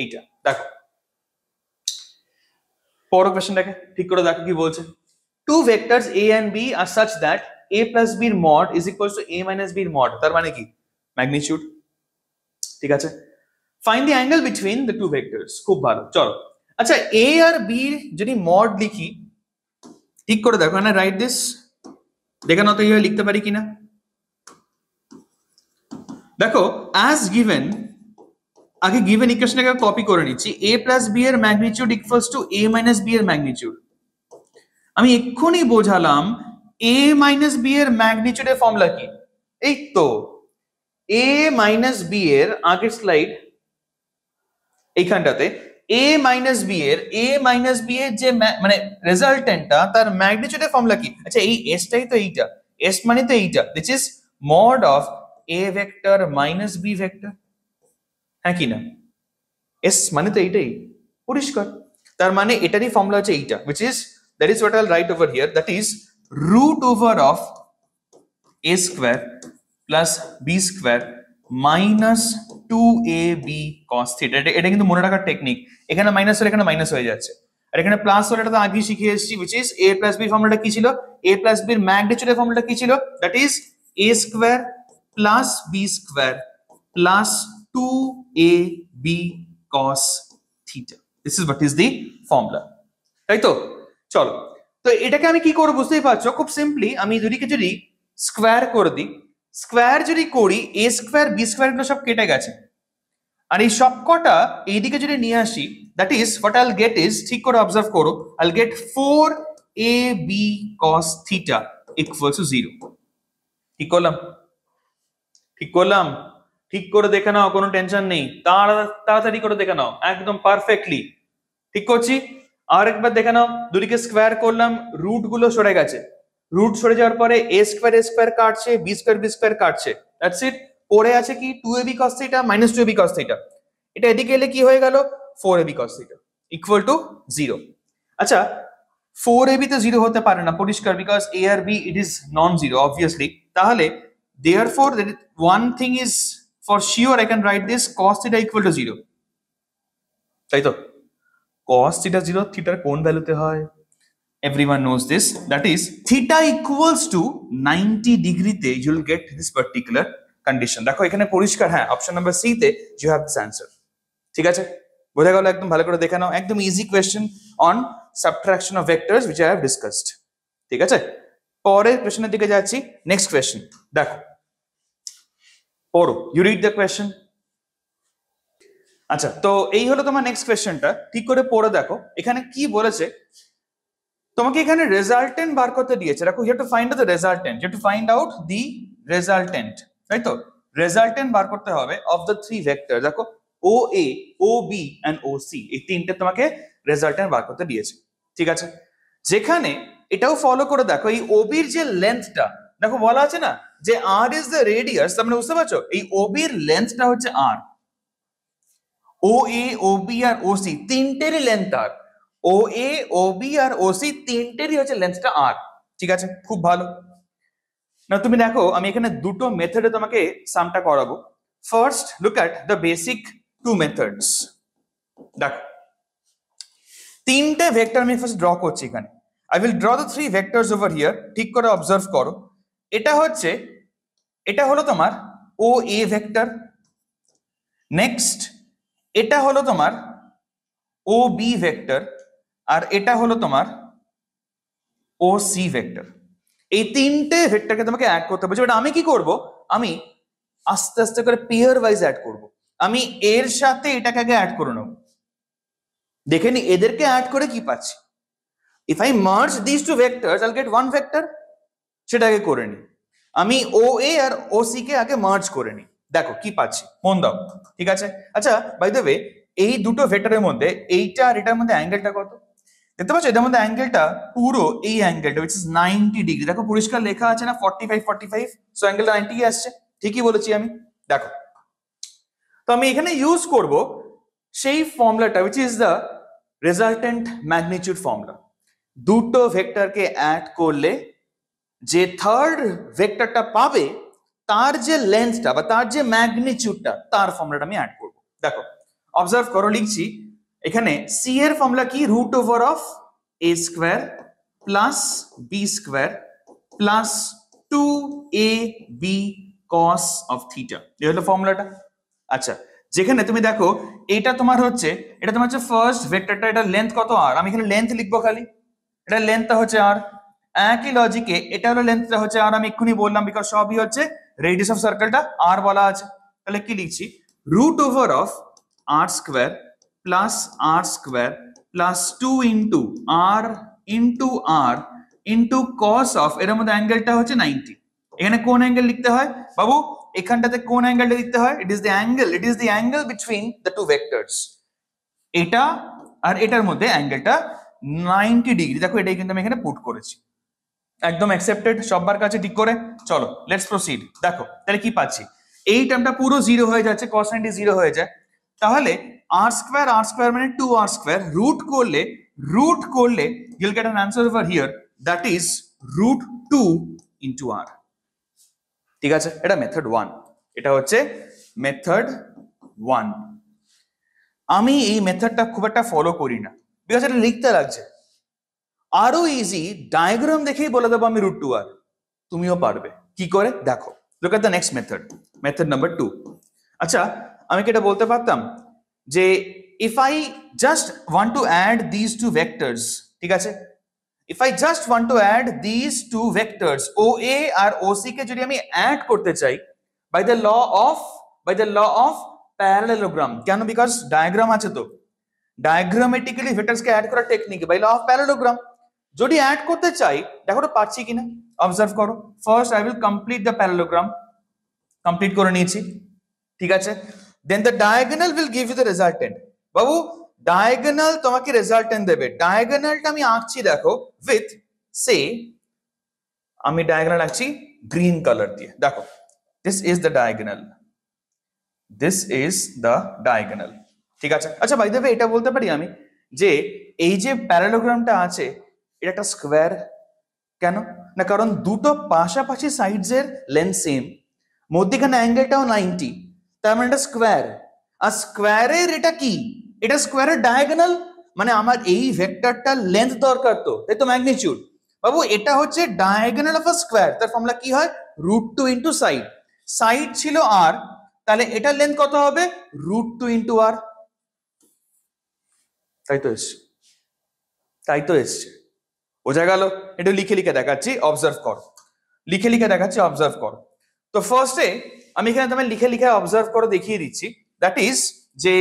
এইটা দেখো, পরের কোয়েশ্চনটাকে ঠিক করে দেখো কি বলছে। Two vectors a and b are such that a plus b এর mod is equals to a minus b এর mod, তার মানে কি ম্যাগনিটিউড, ঠিক আছে। Find the angle between the two vectors, খুব ভালো। চলো আচ্ছা, a আর b যদি mod লিখি, ঠিক করে দেখো না, রাইট দিস, দেখে নাও তো এইভাবে লিখতে পারি কিনা। দেখো অ্যাজ গিভেন, আগে গিভেন ইকুয়েশনটাকে কপি করে নিচ্ছি, a প্লাস b এর magnitude equals to a minus b এর ম্যাগনিটিউড। আমি এক্ষুনি বোঝালাম a মাইনাস b এর ম্যাগনিটিউডের ফর্মুলা কি, এই তো a মাইনাস b এর আগের স্লাইড এইখানটাতে a মাইনাস b এর যে মানে রেজাল্টেন্টটা, তার ম্যাগনিটিউডের ফর্মুলা কি। আচ্ছা, এই s টাই তো এইটা, s মানে তো এইটা, this is mod of a vector minus b vector, হ্যাঁ কি না। s মানে তো এইটাই, পরিষ্কার। তার মানে এটারই ফর্মুলা হচ্ছে এইটা, which is, that is what I'll write over here, that is root over of a square plus b square minus 2ab cos theta। এটা কিন্তু মনে রাখার টেকনিক, এখানে মাইনাস হলে এখানে মাইনাস হয়ে যাচ্ছে, আর এখানে প্লাস হলে এটা তো আগেই শিখে এসেছি, which is a plus b ফর্মুলাটা কি ছিল, a plus b এর ম্যাগনিটিউডের ফর্মুলাটা কি ছিল, that is a square plus b square plus 2ab cos theta. This is what is the formula, তাই তো। চলো, তো এটাকে আমি কি করব বুঝতেই পারছো, খুব সিম্পলি আমি দুদিকে যদি স্কোয়ার করে দিই, স্কোয়ার যদি করি a স্কোয়ার b স্কোয়ার গুলো সব কেটে গেছে, আর এই সবকটা এইদিকে যদি নিয়ে আসি, দ্যাট ইজ হোয়াট আইল গেট ইজ, ঠিক করে অবজার্ভ করো, আইল gate 4ab cos theta equals to 0। ঠিক করলাম, ঠিক করে দেখে নাও, কোনো টেনশন নেই, তাড়াতাড়ি করে দেখে নাও, একদম পারফেক্টলি ঠিক করছি। আর একবার দেখে নাও, দুদিকে স্কোয়ার করলাম, রুট গুলো সরে গেছে, রুট সরে যাওয়ার পরে a স্কোয়ার কাটছে, b স্কোয়ার কাটছে, দ্যাটস ইট। পড়ে আছে কি 2ab cos theta minus 2ab cos theta, এটা এদিকে এলে কি হয়ে গেল 4ab cos theta equal to 0। আচ্ছা, 4ab তো 0 হতে পারে না, পরিষ্কার, বিকজ a আর b it is non zero obviously. তাহলে therefore one thing is for sure, I can write this cos theta equal to 0, তাই তো। cos theta 0 থিটার কোন ভ্যালুতে হয়, everyone knows this, that is theta equals to 90 ডিগ্রিতে you will get this particular condition। দেখো এখানে পরিষ্কার, হ্যাঁ, অপশন নাম্বার সি তে you have this answer, ঠিক আছে, বোঝা গেল, একদম ভালো করে দেখে নাও, একদম easy question on subtraction of vectors which I have discussed, ঠিক আছে। পরের কোয়েশ্চেনের দিকে যাচ্ছি, নেক্সট কোয়েশ্চেন দেখো, পড়ো, you read the question। আচ্ছা, তো এই হলো তোমার নেক্সট কোয়েশ্চেনটা, ঠিক করে পড়ে দেখো এখানে কি বলেছে। তোমাকে এখানে রেজাল্টেন্ট বার করতে দিয়েছে, দেখো, you have to find out the resultant, you have to find out the resultant, তাই তো। রেজাল্টেন্ট বার করতে হবে অফ দ্য থ্রি ভেক্টর, দেখো OA, OB and OC, এই তিনটে তোমাকে রেজাল্টেন্ট বার করতে দিয়েছে, ঠিক আছে। যেখানে এটাও ফলো করে দেখো, এই OB এর যে লেন্থটা, দেখো বলা আছে না যে R is the radius, তার মানে বুঝতে পারছো এই OB এর লেন্থটা হচ্ছে R, OA, OB আর OC তিনটেরই লেন্থ R, OA, OB আর OC তিনটেরই হচ্ছে লেন্থটা R, ঠিক আছে, খুব ভালো। না তুমি দেখো, আমি এখানে দুটো মেথডে তোমাকে সামটা করাবো। First look at the basic to methods. দেখো তিনটে ভেক্টর আমি ফার্স্ট ড্র করছি এখানে। I will draw the three vectors over here. ঠিক করে অবজার্ভ করো, এটা হলো তোমার ও এ ভেক্টর। নেক্সট এটা হলো তোমার ও বি ভেক্টর, আর এটা হলো তোমার ও সি ভেক্টর। এই তিনটে ভেক্টরকে তোমাকে অ্যাড করতে হবে। বাট আমি কি করব, আমি আস্তে আস্তে করে পেয়ার ওয়াইজ অ্যাড করব। আমি এর সাথে এটাকে আগে অ্যাড করে নেব, দেখে নি এদেরকে অ্যাড করে কি পাচ্ছি। If I merge this two vectors I'll get one vector, সেটাকে করে নি। আমি ও এ আর ও সি কে আগে মার্জ করে নি, দেখো কি পাচ্ছি, মন দাও। ঠিক আছে, আচ্ছা বাই দ্য ওয়ে, এই দুটো ভেক্টরের মধ্যে এইটা আর এটার মধ্যে অ্যাঙ্গেলটা কত দেখতে পাচ্ছ? এটার মধ্যে অ্যাঙ্গেলটা পুরো এই অ্যাঙ্গেলটা which is 90 ডিগ্রি। দেখো পরিষ্কার লেখা আছে না 45 সো অ্যাঙ্গেলটা 90 আসছে। ঠিকই বলেছি আমি। দেখো, তো আমি এখানে ইউজ করব সেই ফর্মুলাটা which is the resultant magnitude formula। দুটো ভেক্টরকে অ্যাড করলে যে থার্ড ভেক্টরটা পাবে তার যে লেন্থটা বা তার যে ম্যাগনিটিউডটা, তার ফর্মুলাটা আমি অ্যাড করব। দেখো অবজার্ভ করো, লিখছি এখানে সি এর ফর্মুলা কি, root over of A square plus B square plus 2ab cos of theta, এই হলো ফর্মুলাটা। আচ্ছা, যেখানে তুমি দেখো এটা তোমার হচ্ছে ফার্স্ট ভেক্টরটা, এটা লেন্থ কত আর, আমি এখানে লেন্থ লিখবো খালি, এটা লেন্থটা হচ্ছে আর। একই লজিকে এটা হলো লেন্থটা হচ্ছে আর, আমি এক্ষুনি বললাম বিকজ সবই হচ্ছে রেডিয়াস অফ সার্কেলটা আর বলা আছে। তাহলে কি লিখছি, root over of R square plus R square plus 2 into R into cos of, এর মধ্যে অ্যাঙ্গেলটা হচ্ছে 90। এখানে কোন অ্যাঙ্গেল লিখতে হয় বাবু, এখানটাতে কোন অ্যাঙ্গেলটা লিখতে হয়, it is the angle between the two vectors. এটা আর এটার মধ্যে অ্যাঙ্গেলটা 90 ডিগ্রি। দেখো এটাই কিন্তু আমি এখানে পুট করেছি, একদম অ্যাকসেপ্টেড সবার কাছে। ঠিক করে চলো লেটস প্রসিড। দেখো তাহলে কি পাচ্ছি, এই টার্মটা পুরো জিরো হয়ে যাচ্ছে, cos 90 জিরো হয়ে যায়। তাহলে আর স্কোয়ার মানে 2r স্কোয়ার, রুট করলে you'll get an answer over here that is √2 into r। ঠিক আছে, এটা মেথড 1, এটা হচ্ছে মেথড 1। আমি এই মেথডটা খুব একটা ফলো করি না বিকজ এটা লিখতে লাগছে। আরো ইজি ডায়াগ্রাম দেখেই বলে দেবো আমি √2r, তুমিও পারবে। কি করে দেখো, look at the next method number 2। আচ্ছা, আমি কি এটা বলতে পারতাম যে if I just want to add this two vectors, ঠিক আছে, if I just want to add this two vectors O A আর ও সি কে যদি আমি অ্যাড করতে চাই by the law of parallelogram, কেন, বিকজ ডায়াগ্রাম আছে, তো ডায়াগ্রামেটিক্যালি ভেক্টরস কে অ্যাড করার technique by law of parallelogram যদি অ্যাড করতে চাই, দেখো তো পারছি কিনা অবজার্ভ করো। First I will complete the parallelogram, complete করে নিয়েছি। ঠিক আছে, then the diagonal will give you the resultant. বাবু ডায়াগোনাল তোমাকে রেজাল্টেন্ট দেবে। ডায়াগোনালটা আমি আঁকছি দেখো উইথ সে, আমি ডায়াগোনাল আঁকছি গ্রিন কালার দিয়ে। দেখো দিস ইজ দ্য ডায়াগোনাল, ঠিক আছে। আচ্ছা বাই দ্য ওয়ে, এটা বলতে পারি আমি যে এই যে প্যারালোগ্রামটা আছে এটা একটা স্কোয়ার, কেন না, কারণ দুটো পাশাপাশি সাইডস এর লেন্থ সেম, মধ্যখানে অ্যাঙ্গেলটাও 90, তার মানে এটা স্কোয়ার। আর স্কোয়ারের এটা কি, এটা স্কোয়ারের ডায়াগোনাল, মানে আমার এই ভেক্টরটার লেন্থ দরকার, তো তাই তো ম্যাগনিটিউড। বাবু এটা হচ্ছে ডায়াগোনাল অফ আ স্কোয়ার, তার ফর্মুলা কি হয়, √2 ইন্টু সাইড ছিল আর, তাহলে এটার লেন্থ কত হবে, √2 ইন্টু আর। তাই তো এসছে, বোঝা গেল? এটা লিখে দেখাচ্ছি, অবজার্ভ কর। তো ফার্স্টে আমি এখানে তোমায় লিখে অবজার্ভ করো দেখিয়ে দিচ্ছি, দ্যাট ইজ যে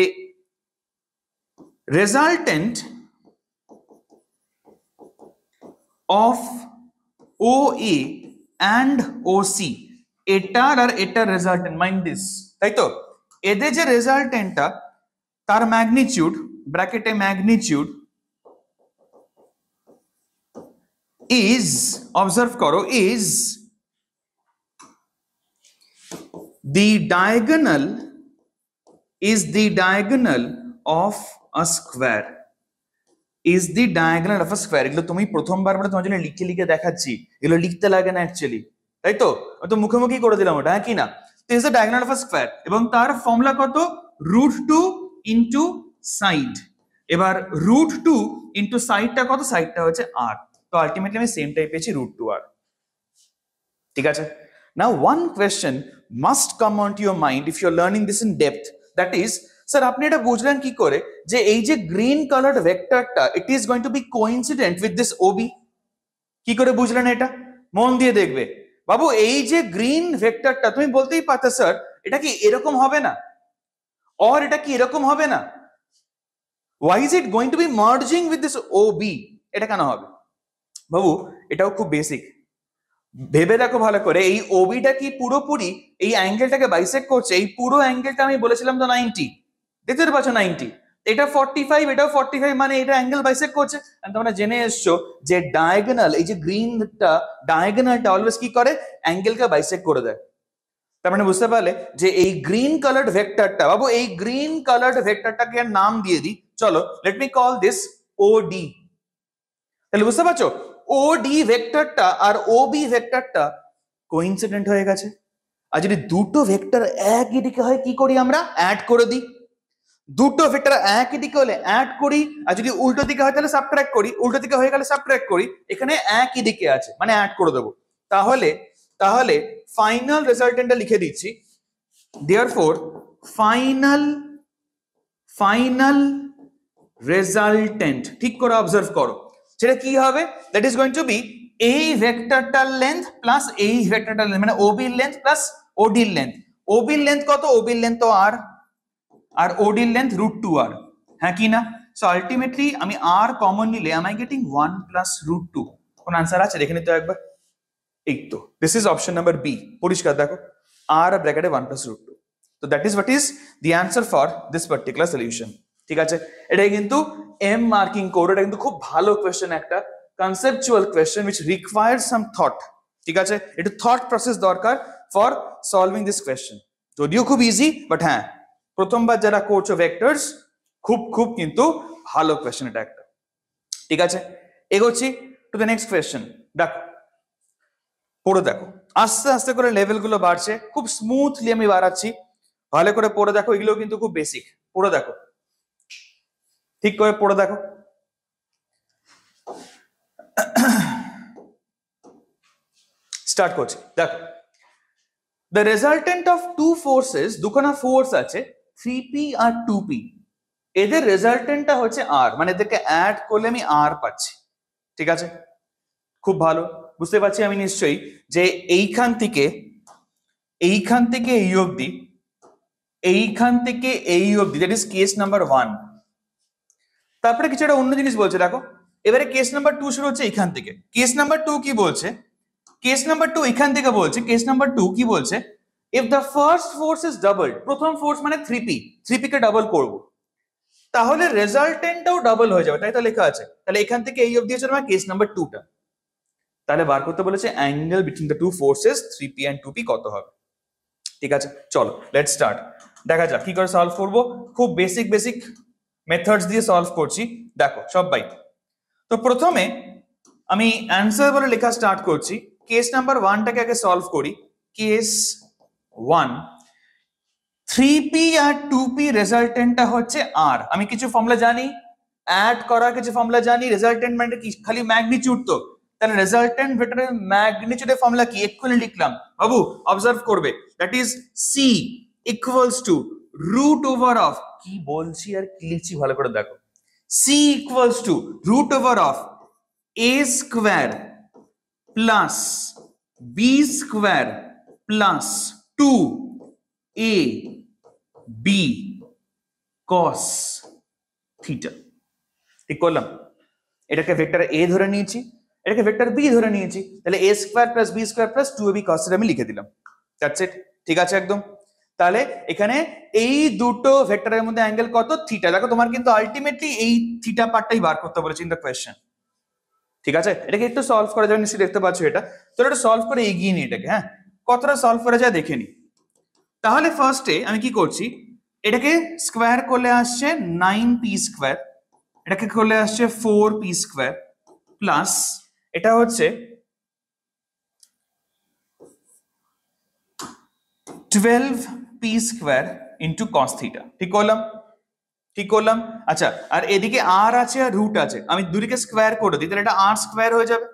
resultant of O A and O C, এটার আর এটার রেজাল্টেন্ট, মাইন্ড দিস, তাই তো, এদের যে রেজাল্টেন্টটা তার ম্যাগনিটিউড, ব্র্যাকেটে ম্যাগনিটিউড is, observe করো, is the diagonal of a square, এগুলো তুমি প্রথমবার বলে তোমার জন্য লিখে দেখাচ্ছি, এগুলো লিখতে লাগে না অ্যাকচুয়ালি, তাই তো, তো মুখোমুখি করে দিলাম ওটা, হ্যাঁ কি না। তো is the diagonal of a square এবং তার ফর্মুলা কত, √2 ইন্টু সাইড, এবার √2 ইন্টু সাইডটা কত, সাইডটা হচ্ছে r, তো আলটিমেটলি আমি সেমটাই পেয়েছি √2r। ঠিক আছে, now one question must come on to your mind if you are learning this in depth, that is sir আপনি এটা বুঝলেন কি করে যে এই যে গ্রিন কালার্ড ভেক্টরটা it is going to be coincident with this OB? কি করে বুঝলেন এটা? মন দিয়ে দেখবে বাবু, এই যে গ্রিন ভেক্টরটা তুমি বলতেই পারতে স্যার এটা কি এরকম হবে না, অর এটা কি এরকম হবে না, why is it going to be merging with this OB? এটা কেন হবে বাবু? এটাও খুব বেসিক, ভেবে দেখো ভালো করে, এই ওবিটা কি পুরোপুরি এই অ্যাঙ্গেলটাকে বাইসেক্ট করছে? এই পুরো অ্যাঙ্গেলটা আমি বলেছিলাম তো 90, দেখতে পাচ্ছ 90, এটা 45, এটাও 45, মানে এটা অ্যাঙ্গেল বাইসেক্ট করছে। তোমরা জেনে এসছো যে ডায়াগোনাল, এই যে গ্রিনটা ডায়াগোনালটা অলওয়েজ কি করে, অ্যাঙ্গেলকে বাইসেক্ট করে দেয়। তার মানে বুঝতে পারলে যে এই গ্রিন কালার্ড ভেক্টরটা বাবু, এই গ্রিন কালার্ড ভেক্টরটাকে নাম দিয়ে দিই, চলো let me call this OD। তাহলে বুঝতে পারছো OD ভেক্টরটা আর OB ভেক্টরটা কোইন্সিডেন্ট হয়ে গেছে। আর যদি দুটো ভেক্টর একই দিকে হয় কি করি আমরা, অ্যাড করে দিই। দুটো ভেক্টর একই দিকে হলে অ্যাড করি, আর যদি উল্টো দিকে হয় তাহলে সাবট্রাক্ট করি, উল্টো দিকে হয়ে গেলে সাবট্রাক্ট করি। এখানে একই দিকে আছে মানে অ্যাড করে দেবো। তাহলে তাহলে ফাইনাল রেজাল্টেন্টটা লিখে দিচ্ছি, দেয়ারফর ফাইনাল রেজাল্টেন্ট, ঠিক করে অবজার্ভ করো, সেটা কি হবে? That is going to be এই ভেক্টরটার লেন্থ প্লাস এই ভেক্টরটার লেন্থ, মানে OB এর লেন্থ প্লাস OD এর লেন্থ। OB এর লেন্থ কত? OB এর লেন্থ তো r, আর OD এর লেন্থ √2r, হ্যাঁ কি না? সো আলটিমেটলি আমি r কমন নিলে am I getting 1 plus √2? কোন আনসার আছে দেখে নিতে একবার। এই তো this is option number B, পরিষ্কার দেখো, r ব্র্যাকেটে 1 plus √2। তো that is what is the answer for this particular solution. ঠিক আছে, এটাই কিন্তু এম মার্কিং কোড, এটা কিন্তু খুব ভালো কোয়েশ্চেন, একটা conceptual question which requires some thought. ঠিক আছে, একটু থট প্রসেস দরকার ফর সলভিং দিস কোয়েশ্চেন, যদিও খুব ইজি, বাট হ্যাঁ প্রথমবার যারা করছো ভেক্টরস, খুব খুব কিন্তু ভালো কোয়েশ্চেন এটা একটা। ঠিক আছে, এগোচ্ছি টু দ্য নেক্সট কোয়েশ্চেন। দেখো পড়ে দেখো, আস্তে আস্তে করে লেভেল গুলো বাড়ছে, খুব স্মুথলি আমি বাড়াচ্ছি, ভালো করে পড়ে দেখো, এগুলো কিন্তু খুব বেসিক, পড়ে দেখো, ঠিক করে পড়ে দেখো। স্টার্ট করছি, দেখো the resultant of two forces, দুখানা ফোর্স আছে 3p আর 2p, এদের রেজাল্টেন্টটা হচ্ছে r, মানে এদেরকে অ্যাড করলে আমি r পাচ্ছি। ঠিক আছে, খুব ভালো বুঝতে পারছি আমি নিশ্চয়ই যে এইখান থেকে এই অবধি, এইখান থেকে এই অবধি, দ্যাট ইজ কেস নাম্বার 1। তারপরে কিছু একটা অন্য জিনিস বলছে দেখো, এবারে কেস নাম্বার 2 শুরু হচ্ছে এখান থেকে। কেস নাম্বার 2 কি বলছে? কেস নাম্বার 2 এখান থেকে বলছে, কেস নাম্বার 2 কি বলছে? If the first force is doubled, প্রথম ফোর্স মানে 3p কে ডাবল করব, তাহলে রেজাল্টেন্টটাও ডাবল হয়ে যাবে, তাই তো লেখা আছে। তাহলে এখান থেকে এই অবধি হচ্ছে আমার কেস নাম্বার 2টা। তাহলে বার করতে বলেছে angle between the two forces 3p and 2p কত হবে। ঠিক আছে, চলো লেটস স্টার্ট, দেখা যাক কি করে সলভ করব। খুব বেসিক মেথডস দিয়ে সলভ করছি, দেখো সবাই। তো প্রথমে আমি অ্যান্সার বলে লেখা স্টার্ট করছি, কেস নাম্বার 1টাকে আগে সলভ করি। কেস 1, 3p আর 2p রেজাল্টেন্টটা হচ্ছে r, আমি কিছু ফর্মুলা জানি, অ্যাড করা কিছু ফর্মুলা জানি, রেজাল্টেন্ট মানে কি খালি ম্যাগনিটিউড, তো তাহলে রেজাল্টেন্ট ভেক্টরের ম্যাগনিটিউডের ফর্মুলা কি এক্ষুনি লিখলাম বাবু, অবজার্ভ করবে, that is c equals to root over of, কি বলছি আর কি লিখছি ভালো করে দেখো, c equals to root over of a square plus b square plus 2ab cos theta. ঠিক করলাম, এটাকে ভেক্টর a ধরে নিয়েছি, এটাকে ভেক্টর b ধরে নিয়েছি, তাহলে a square plus b square plus 2ab cos theta আমি লিখে দিলাম, দ্যাটস ইট। ঠিক আছে একদম। তাহলে এখানে এই দুটো ভেক্টরের মধ্যে অ্যাঙ্গেল কত? থিটা। দেখো তোমার কিন্তু আলটিমেটলি এই থিটা পার্টটাই বার করতে বলেছে ইন দ্য কোয়েশ্চেন। ঠিক আছে, এটাকে একটু সলভ করা যাবে, নিশ্চয়ই দেখতে পাচ্ছ এটা। তো এটা সলভ করে এগিয়ে নি এটাকে, হ্যাঁ কতটা সলভ করা যায় দেখে নি। তাহলে ফার্স্টে আমি কি করছি, এটাকে স্কোয়ার করলে আসছে 9p স্কোয়ার, এটাকে করলে আসছে 4p স্কোয়ার প্লাস এটা হচ্ছে 12p square into cos theta. ঠিক করলাম, ঠিক করলাম। আচ্ছা, আর এদিকে আর আছে আর রুট আছে, আমি দুদিকে স্কোয়ার করে দিই, তাহলে এটা আর স্কোয়ার হয়ে যাবে,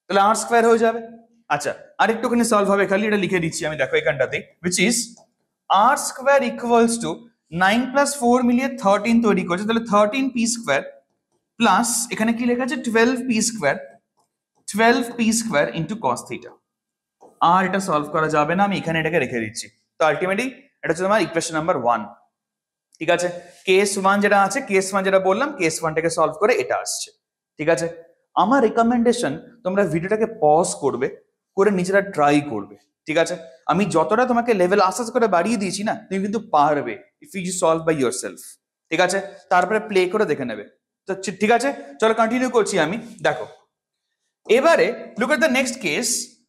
তাহলে আর স্কোয়ার হয়ে যাবে। আচ্ছা, আর একটুখানি সলভ হবে, খালি এটা লিখে দিচ্ছি আমি, দেখো এখানটাতে, which is R square equals to 9 + 4 মিলিয়ে 13 তৈরি করছে, তাহলে 13p স্কোয়ার প্লাস এখানে কি লেখা আছে 12p square, 12p square into cos theta. আর এটা সলভ করা যাবে না, আমি এখানে এটাকে রেখে দিচ্ছি। তো আলটিমেটলি এটা হচ্ছে তোমার ইকুয়েশন নাম্বার 1। ঠিক আছে, কেস 1 যেটা আছে, কেস 1 যেটা বললাম, কেস 1টাকে সলভ করে এটা আসছে। ঠিক আছে, আমার রিকমেন্ডেশন তোমরা ভিডিওটাকে পজ করবে, করে নিজেরা ট্রাই করবে। ঠিক আছে, আমি যতটা তোমাকে লেভেল আস্তে আস্তে করে বাড়িয়ে দিয়েছি না, তুমি কিন্তু পারবে if you solve by yourself. ঠিক আছে, তারপরে প্লে করে দেখে নেবে। তো ঠিক আছে, চলো কন্টিনিউ করছি আমি। দেখো এবারে look at the next case.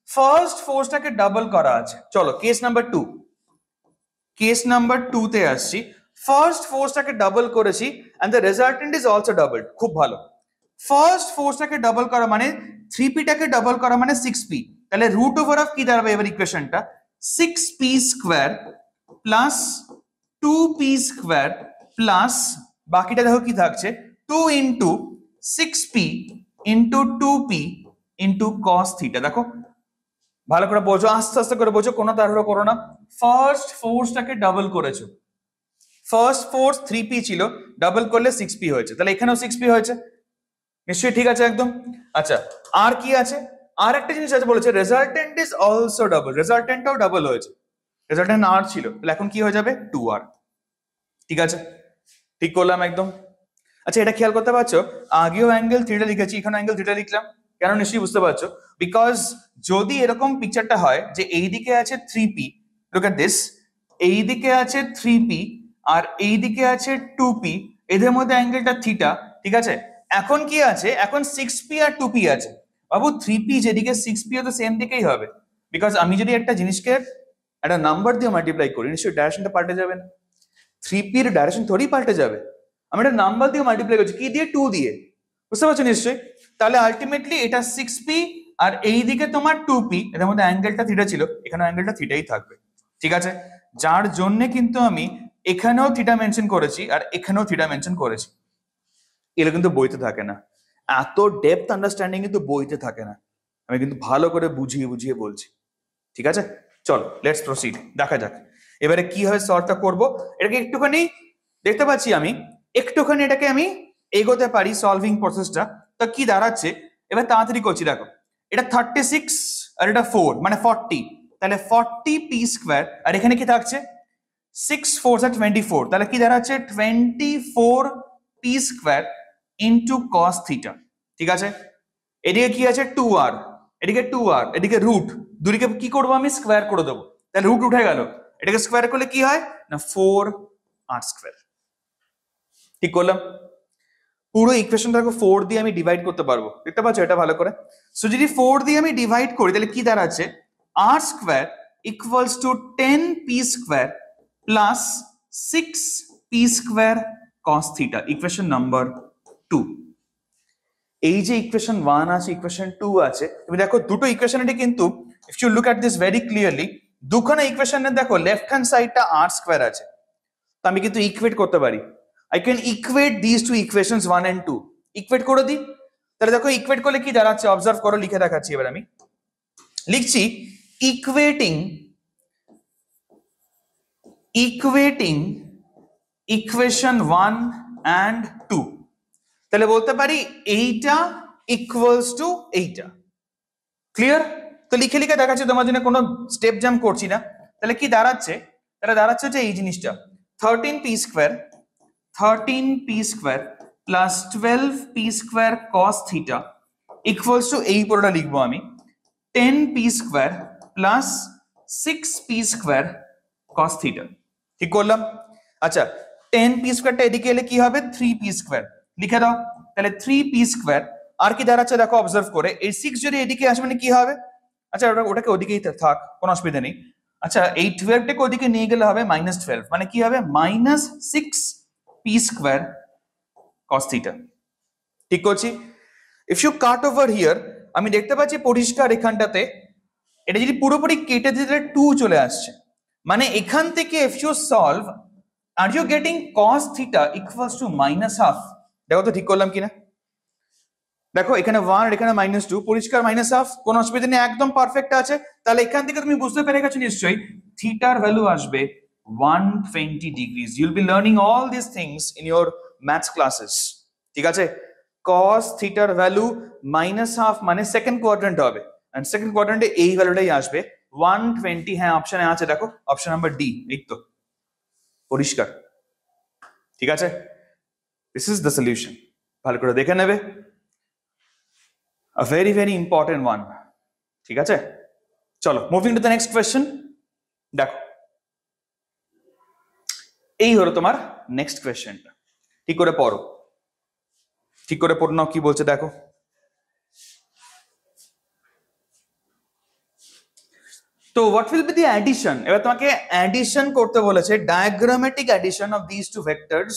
First ফোর্সটাকে ডাবল করা আছে, চলো কেস নাম্বার 2, কেস নাম্বার 2 তে আসছি। ফার্স্ট ফোর্সটাকে ডাবল করেছি and the resultant is also doubled. খুব ভালো। ফার্স্ট ফোর্সটাকে ডাবল করা মানে 3p টাকে ডাবল করা মানে 6p, তাহলে রুট ওভার অফ কি দাঁড়াবে এবার ইকুয়েশনটা, 6p square plus 2p square plus বাকিটা দেখো কি থাকছে 2 into 6p into 2p into cos theta. দেখো ভালো করে বোঝো, আস্তে আস্তে করে বোঝো, কোনো তাড়াহুড়ো করো না। ফার্স্ট ফোর্সটাকে ডাবল করেছো, ফার্স্ট ফোর্স 3p ছিল, ডাবল করলে 6p হয়েছে, তাহলে এখানেও 6p হয়েছে, নিশ্চয়ই ঠিক আছে একদম। আচ্ছা, আর কি আছে, আর একটা জিনিস আছে, বলেছে রেজাল্টেন্ট ইজ অলসো ডাবল, রেজাল্টেন্টটাও ডাবল হয়েছে, রেজাল্টেন্ট আর ছিল, তাহলে এখন কি হয়ে যাবে 2r। ঠিক আছে, ঠিক করলাম একদম। আচ্ছা, এটা খেয়াল করতে পারছো, আগেও অ্যাঙ্গেল থিটা লিখেছি, এখানে অ্যাঙ্গেল থিটা লিখলাম কেন, নিশ্চয়ই বুঝতে পারছো। বিকজ যদি এরকম পিকচারটা হয় যে এইদিকে আছে 3p, লুক এট দিস, এইদিকে আছে 3p আর এইদিকে আছে 2p, এদের মধ্যে অ্যাঙ্গেলটা থিটা। ঠিক আছে, এখন কি আছে, এখন 6p আর 2p আছে। বাবু 3p যেদিকে 6p তো সেম দিকেই হবে, বিকজ আমি যদি একটা জিনিসকে একটা নাম্বার দিয়ে মাল্টিপ্লাই করি, নিশ্চয়ই ডাইরেকশনটা পাল্টে যাবে না, 3p এর ডাইরেকশন থোড়ি পাল্টে যাবে। আমি একটা নাম্বার দিয়ে মাল্টিপ্লাই করছি, কি দিয়ে, 2 দিয়ে, বুঝতে পারছো নিশ্চয়ই। তাহলে আলটিমেটলি এটা 6p আর এইদিকে তোমার 2p, এর মধ্যে অ্যাঙ্গেলটা থিটা ছিল, এখানে অ্যাঙ্গেলটা থিটাই থাকবে। ঠিক আছে, যার জন্য কিন্তু আমি এখানেও থিটা মেনশন করেছি আর এখানেও থিটা মেনশন করেছি। এগুলো কিন্তু বইতে থাকে না, এত ডেপথ আন্ডারস্ট্যান্ডিং কিন্তু বইতে থাকে না, আমি কিন্তু ভালো করে বুঝিয়ে বুঝিয়ে বলছি। ঠিক আছে, চলো লেটস প্রসিড, দেখা যাক এবারে কি হয় সলভটা করব। এটাকে একটুখানি দেখতে পাচ্ছি আমি, একটুখানি এটাকে আমি এগোতে পারি সলভিং প্রসেসটা। তো কি দাঁড়াচ্ছে, এবার তাড়াতাড়ি করছি, দেখো এটা 36 আর এটা 4 মানে 40, তাহলে 40p স্কোয়ার, আর এখানে কি থাকছে 6 4 24, তাহলে কি দাঁড়াচ্ছে 24p square into cos theta. ঠিক আছে, এদিকে কি আছে 2r, এদিকে 2r, এদিকে রুট, দুদিকে কি করবো আমি স্কোয়ার করে দেবো, তাহলে রুট উঠে গেল, এটাকে স্কোয়ার করলে কি হয় না 4r স্কোয়ার। ঠিক করলাম, পুরো ইকুয়েশনটাকে 4 দিয়ে আমি ডিভাইড করতে পারবো, দেখতে পাচ্ছ এটা ভালো করে। সো যদি 4 দিয়ে আমি ডিভাইড করি তাহলে কি দাঁড়াচ্ছে, r square equals two 10p square plus 6p square cos theta, equation number 2। এই যে ইকুয়েশন 1 আছে, ইকুয়েশন 2 আছে, তুমি দেখো দুটো ইকুয়েশনে কিন্তু if you look at this very clearly, দুখানা ইকুয়েশনে দেখো লেফট হ্যান্ড সাইডটা r স্কোয়ার আছে, তো আমি কিন্তু ইকুয়েট করতে পারি। I can equate these two equations 1 and 2, equate করে দিই, তাহলে দেখো ইকুয়েট করলে কি দাঁড়াচ্ছে, অবজার্ভ করো, লিখে দেখাচ্ছি এবার আমি, লিখছি ইকুয়েটিং ইকুয়েশন 1 and 2, তাহলে বলতে পারি এইটা ইকুয়ালস টু এইটা। ক্লিয়ার? তো লিখে লিখে দেখাচ্ছি তোমার জন্য, কোনো স্টেপ জাম্প করছি না। তাহলে কি দাঁড়াচ্ছে, তাহলে দাঁড়াচ্ছে যে এই জিনিসটা 13p square plus 12p square cos theta equals two, এই পুরোটা লিখবো আমি 10p square plus 6p square cos theta. ঠিক করলাম? আচ্ছা, 10p স্কোয়ারটা এদিকে এলে কি হবে 3p স্কোয়ার, লিখে দাও, তাহলে 3p স্কোয়ার, আর কি দাঁড়াচ্ছে দেখো অবজার্ভ করে, এই 6 যদি এদিকে আসে মানে কি হবে, আচ্ছা ওটাকে ওদিকেই থাক, কোনো অসুবিধা নেই। আচ্ছা, এই 12টাকে ওদিকে নিয়ে গেলে হবে -12, মানে কি হবে -6p স্কোয়ার cos থিটা। ঠিক করছি? If you cut over here, আমি দেখতে পাচ্ছি পরিষ্কার এখানটাতে, এটা যদি পুরোপুরি কেটে দিলে 2 চলে আসছে, মানে এখান থেকে if you solve are you getting cos theta equals to -half? দেখো তো ঠিক করলাম কিনা। দেখো এখানে 1 আর এখানে -2, পরিষ্কার -হাফ, কোনো অসুবিধা নেই, একদম পারফেক্ট আছে। তাহলে এখান থেকে তুমি বুঝতে পেরে গেছো নিশ্চয়ই থিটার ভ্যালু আসবে 120 degrees. You'll be learning all this things in your maths classes, ঠিক আছে? cos থিটার ভ্যালু -হাফ মানে সেকেন্ড কোয়াড্রেন্ট হবে, এন্ড সেকেন্ড কোয়াড্রেন্টে এই ভ্যালুটাই আসবে 120। হ্যাঁ, অপশনে আছে, দেখো অপশন নাম্বার ডি, এই তো পরিষ্কার, ঠিক আছে? দিস ইজ দ্য সলিউশন, ভালো করে দেখে নেবে, a very very important one, ঠিক আছে? চলো moving to the next question. দেখো এই হলো তোমার নেক্সট কোয়েশ্চেনটা, ঠিক করে পড়ো, ঠিক করে পড়ো নাও কি বলছে দেখো। তো what will be the addition? এবার তোমাকে অ্যাডিশন করতে বলেছে, diagrammatic addition of this two vectors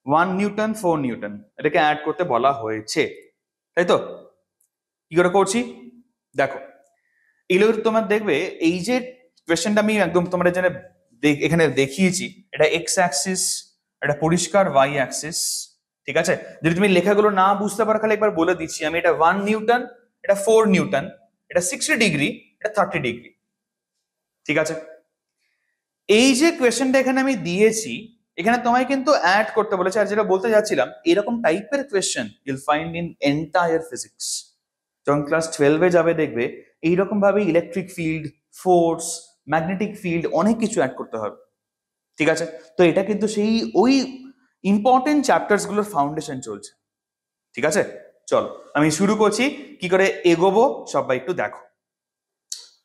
1 newton 4 newton, এটাকে অ্যাড করতে বলা হয়েছে, তাই তো? কি করে করছি দেখো, এগুলো তোমার দেখবে, এই যে কোয়েশ্চেনটা আমি একদম তোমার এখানে দেখিয়েছি, এটা এক্স অ্যাক্সিস, এটা পরিষ্কার ওয়াই অ্যাক্সিস, ঠিক আছে? যদি তুমি লেখাগুলো না বুঝতে পারো খালি একবার বলে দিচ্ছি আমি, এটা 1 নিউটন, এটা 4 নিউটন, এটা 60 ডিগ্রি, এটা 30 ডিগ্রি, ঠিক আছে? এই যে কোয়েশ্চেনটা এখানে আমি দিয়েছি, এখানে তোমায় কিন্তু অ্যাড করতে বলেছে। আর যেটা বলতে যাচ্ছিলাম, এরকম টাইপের question Yule find in entire physics. যখন ক্লাস 12-এ যাবে দেখবে এইরকম ভাবে electric field, force, magnetic field, অনেক কিছু অ্যাড করতে হবে, ঠিক আছে? তো এটা কিন্তু সেই ওই ইম্পর্টেন্ট চ্যাপ্টার্স গুলোর ফাউন্ডেশন চলছে, ঠিক আছে? চলো আমি শুরু করছি, কি করে এগোবো সবাই একটু দেখো।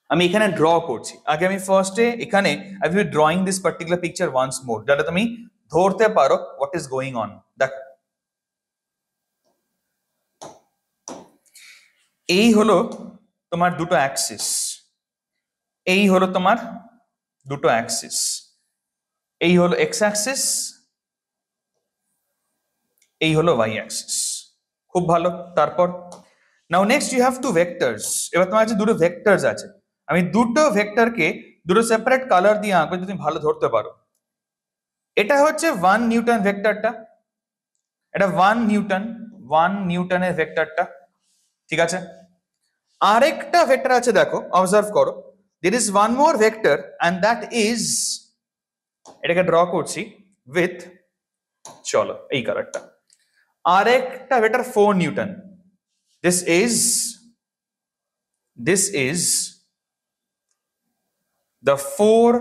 আমি এখানে ড্র করছি, আগে আমি ফার্স্টে এখানে I will be drawing this particular picture once more, যাতে তুমি ধরতে পারো হোয়াট ইজ গোয়িং অন। দেখো এই হলো তোমার দুটো অ্যাক্সিস, এই হলো তোমার দুটো অ্যাক্সিস, এই হলো এক্স অ্যাক্সিস, এই হলো ওয়াই অ্যাক্সিস। খুব ভালো। তারপর now next you have two vectors. এবার তোমার কাছে দুটো ভেক্টরস আছে, আমি দুটো ভেক্টরকে দুটো সেপারেট কালার দিয়ে আঁকবো, যদি তুমি ভালো ধরতে পারো। এটা হচ্ছে 1 নিউটন ভেক্টরটা, এটা 1 নিউটনের ভেক্টরটা, ঠিক আছে? আরেকটা ভেক্টর আছে, দেখো অবজার্ভ করো, there is one more vector and that is, এটাকে ড্র করছি উইথ, চলো এই কালারটা, আরেকটা vector 4 Newton, this is the 4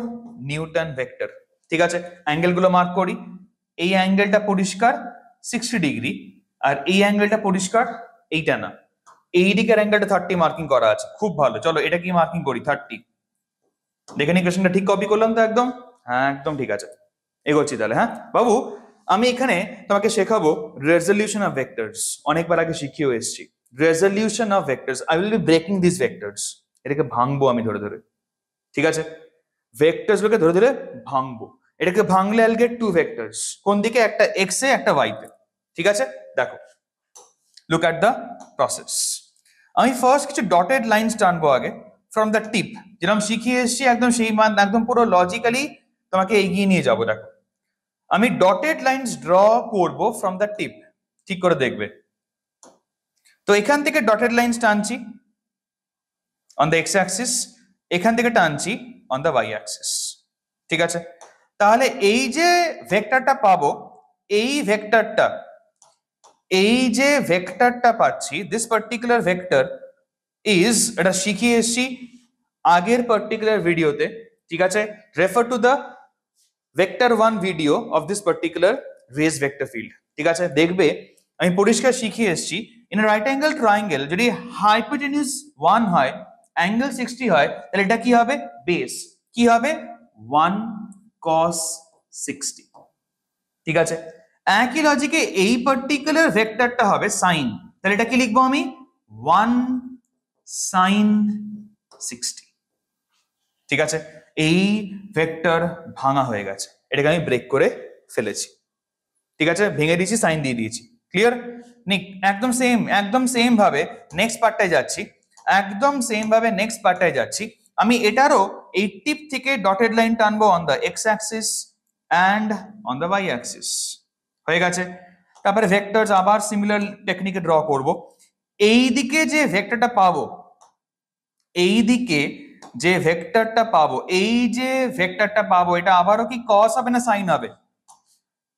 Newton vector, ঠিক আছে? অ্যাঙ্গেল গুলো মার্ক করি, এই অ্যাঙ্গেলটা পরিষ্কার 60 ডিগ্রি, আর এই অ্যাঙ্গেলটা পরিষ্কার এইটা না, এই দিকের অ্যাঙ্গেলটা 30 মার্কিং করা আছে। খুব ভালো, চলো এটা কি মার্কিং করি 30। দেখে নি কোয়েশ্চেনটা ঠিক কপি করলাম তো একদম? হ্যাঁ একদম ঠিক আছে, এগোচ্ছি তাহলে। হ্যাঁ বাবু, আমি এখানে তোমাকে শেখাবো রেজলিউশন অফ ভেক্টরস, অনেকবার আগে শিখিয়েও এসেছি। Resolution of vectors, I will B breaking this vectors, এটাকে ভাঙবো আমি ধরে ধরে, ঠিক আছে? ভেক্টরস গুলোকে ধরে ধরে ভাঙবো, এটাকে ভাঙলে আইল গেট টু ভেক্টরস, কোন দিকে? একটা এক্স এ, একটা ওয়াই তে, ঠিক আছে? দেখো, লুক অ্যাট দ্য প্রসেস। আমি ফার্স্ট কিছু ডটেড লাইনস টানবো আগে ফ্রম দ্য টিপ, যেরকম শিখিয়ে এসেছি একদম সেই মান, একদম পুরো লজিক্যালি তোমাকে এগিয়ে নিয়ে যাবো। দেখো আমি ডটেড লাইনস ড্র করব ফ্রম দ্য টিপ, ঠিক করে দেখবে। তো এখান থেকে ডটেড লাইনস টানছি অন দ্য এক্স অ্যাক্সিস, এখান থেকে টানছি অন দ্য ওয়াই অ্যাক্সিস, ঠিক আছে? তাহলে এই যে ভেক্টরটা পাবো, এই ভেক্টরটা, এই যে ভেক্টরটা পাচ্ছি, দিস পার্টিকুলার ভেক্টর ইজ, এটা শিখিয়ে এসেছি আগের পার্টিকুলার ভিডিওতে, ঠিক আছে? Refer to the vector 1 video of this particular রেজ ভেক্টর ফিল্ড, ঠিক আছে? দেখবে আমি পরিষ্কার শিখিয়ে এসেছি, ইন রাইট অ্যাঙ্গেল ট্রায়াঙ্গেল যদি হাইপোটেনিউজ 1 হয়, অ্যাঙ্গেল 60 হয়, তাহলে এটা কি হবে? বেস কি হবে? 1 cos 60, ঠিক আছে? একই লজিকে এই পার্টিকুলার ভেক্টরটা হবে সাইন, তাহলে এটা কি লিখবো আমি? 1 sin 60, ঠিক আছে? এই ভেক্টর ভাঙা হয়ে গেছে, এটাকে আমি ব্রেক করে ফেলেছি, ঠিক আছে? ভেঙে দিয়েছি, সাইন দিয়ে দিয়েছি, ক্লিয়ার? একদম সেম ভাবে নেক্সট পার্টটায় যাচ্ছি, একদম সেম ভাবে নেক্সট পার্টটায় যাচ্ছি। আমি এটারও এই টিপ থেকে ডটেড লাইন টানবো on the x axis, and on the y axis. হয়ে গেছে। তারপরে ভেক্টরস আবার সিমিলার টেকনিকে ড্র করব। এই দিকে যে ভেক্টরটা পাবো, এই দিকে যে ভেক্টরটা পাবো, এই যে ভেক্টরটা পাবো, এটা আবারও কি কস হবে না সাইন হবে?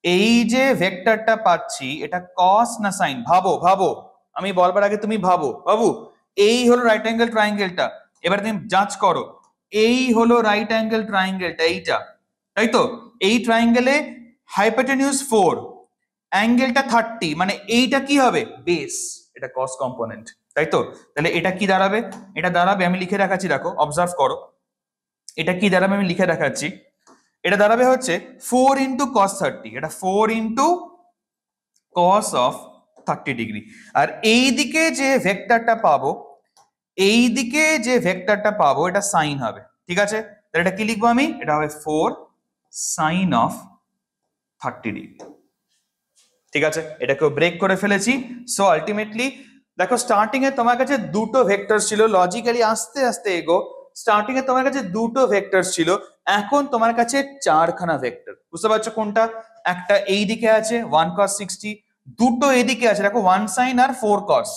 এই যে ভেক্টরটা পাচ্ছি এটা কস না সাইন? ভাবো ভাবো, আমি বলবার আগে তুমি ভাবো। বাবু, এই হলো রাইট অ্যাঙ্গেল ট্রায়াঙ্গেলটা, এবার তুমি যাচ করো। এই হলো রাইট অ্যাঙ্গেল ট্রায়াঙ্গেলটা, এইটা, তাই তো? এই ট্রায়াঙ্গেলে হাইপোটেনিউস 4, অ্যাঙ্গেলটা 30, মানে এইটা কি হবে? বেস, এটা কস কম্পোনেন্ট, তাই তো? তাহলে এটা কি দাঁড়াবে? এটা দাঁড়াবে, আমি লিখে রাখাচ্ছি, দেখো অবজার্ভ করো, এটা কি দাঁড়াবে আমি লিখে রাখাচ্ছি। এটা দাঁড়াবে হচ্ছে 4 ইন্টু কস 30, এটা 4 ইন্টু কস অফ 30 ডিগ্রি। আর এই দিকে যে ভেক্টরটা পাবো, এই দিকে যে ভেক্টরটা পাবো এটা সাইন হবে, ঠিক আছে? তাহলে এটা কি লিখবো আমি? এটা হবে 4 সাইন অফ 30 ডিগ্রি, ঠিক আছে? এটাকেও ব্রেক করে ফেলেছি। সো আলটিমেটলি দেখো, স্টার্টিং এ তোমার কাছে দুটো ভেক্টর ছিল, লজিক্যালি আস্তে আস্তে এগো, স্টার্টিং এ তোমার কাছে দুটো ভেক্টর ছিল, এখন তোমার কাছে চারখানা ভেক্টর। বুঝতে পারছো কোনটা? একটা এই দিকে আছে 1 cos 60, দুটো এইদিকে আছে, দেখো 1 sin আর 4 cos,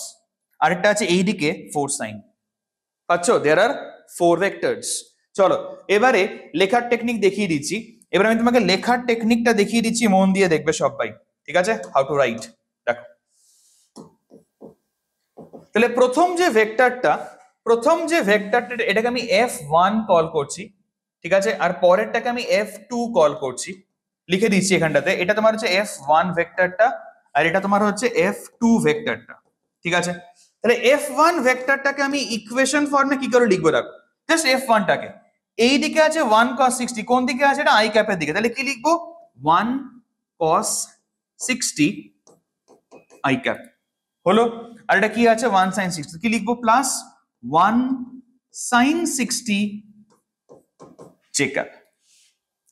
আরেকটা আছে এইদিকে 4 sin। পাচ্ছো? দেয়ার আর 4 ভেক্টরস। চলো এবারে লেখার টেকনিক দেখিয়ে দিচ্ছি। এবার আমি তোমাকে লেখার টেকনিকটা দেখিয়ে দিচ্ছি, মন দিয়ে দেখবে সবাই, ঠিক আছে? হাউ টু রাইট, দেখো। তাহলে প্রথম যে ভেক্টরটা এটাকে আমি f1 কল করছি, ঠিক আছে? আর পরেরটাকে আমি f2 কল করছি, লিখে দিচ্ছি এখানটাতে। এটা তোমার হচ্ছে f1 ভেক্টরটা, আর এটা তোমার হচ্ছে f2 ভেক্টরটা, ঠিক আছে? তাহলে f1 ভেক্টরটাকে আমি ইকুয়েশন ফর্মে কি করে লিখবো? দেখো, জাস্ট f1 টাকে, এই দিকে আছে 1 cos 60, কোন দিকে আছে? এটা i ক্যাপের দিকে, তাহলে কি লিখবো? 1 cos 60 i ক্যাপ হলো। আর এটা কি আছে? 1 sin 60, কি লিখবো? প্লাস 1 sin 60 j ক্যাপ,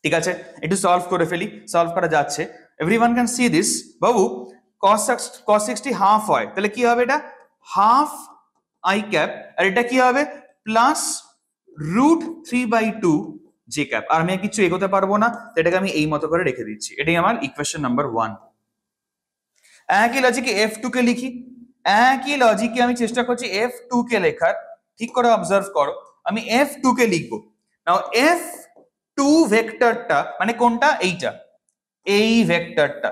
ঠিক আছে? একটু সলভ করে ফেলি, সলভ করা যাচ্ছে, everyone can see this. Babu, cos 60 half হয়, তাহলে কি হবে? এটা হাফ i ক্যাপ, আর এটা কি হবে? Plus √3/2 j cap. আর আমি কিছু এগোতে পারবো না, এটাকে আমি এই মতো করে রেখে দিচ্ছি। এটাই আমার ইকুয়েশন নাম্বার 1। একই লজিকে f2 কে লিখি, একই লজিকে আমি চেষ্টা করছি f2 কে লেখার, ঠিক করে অবজার্ভ করো। আমি f2 কে লিখবো। নাও f2 ভেক্টরটা মানে কোনটা? এইটা, এই ভেক্টরটা,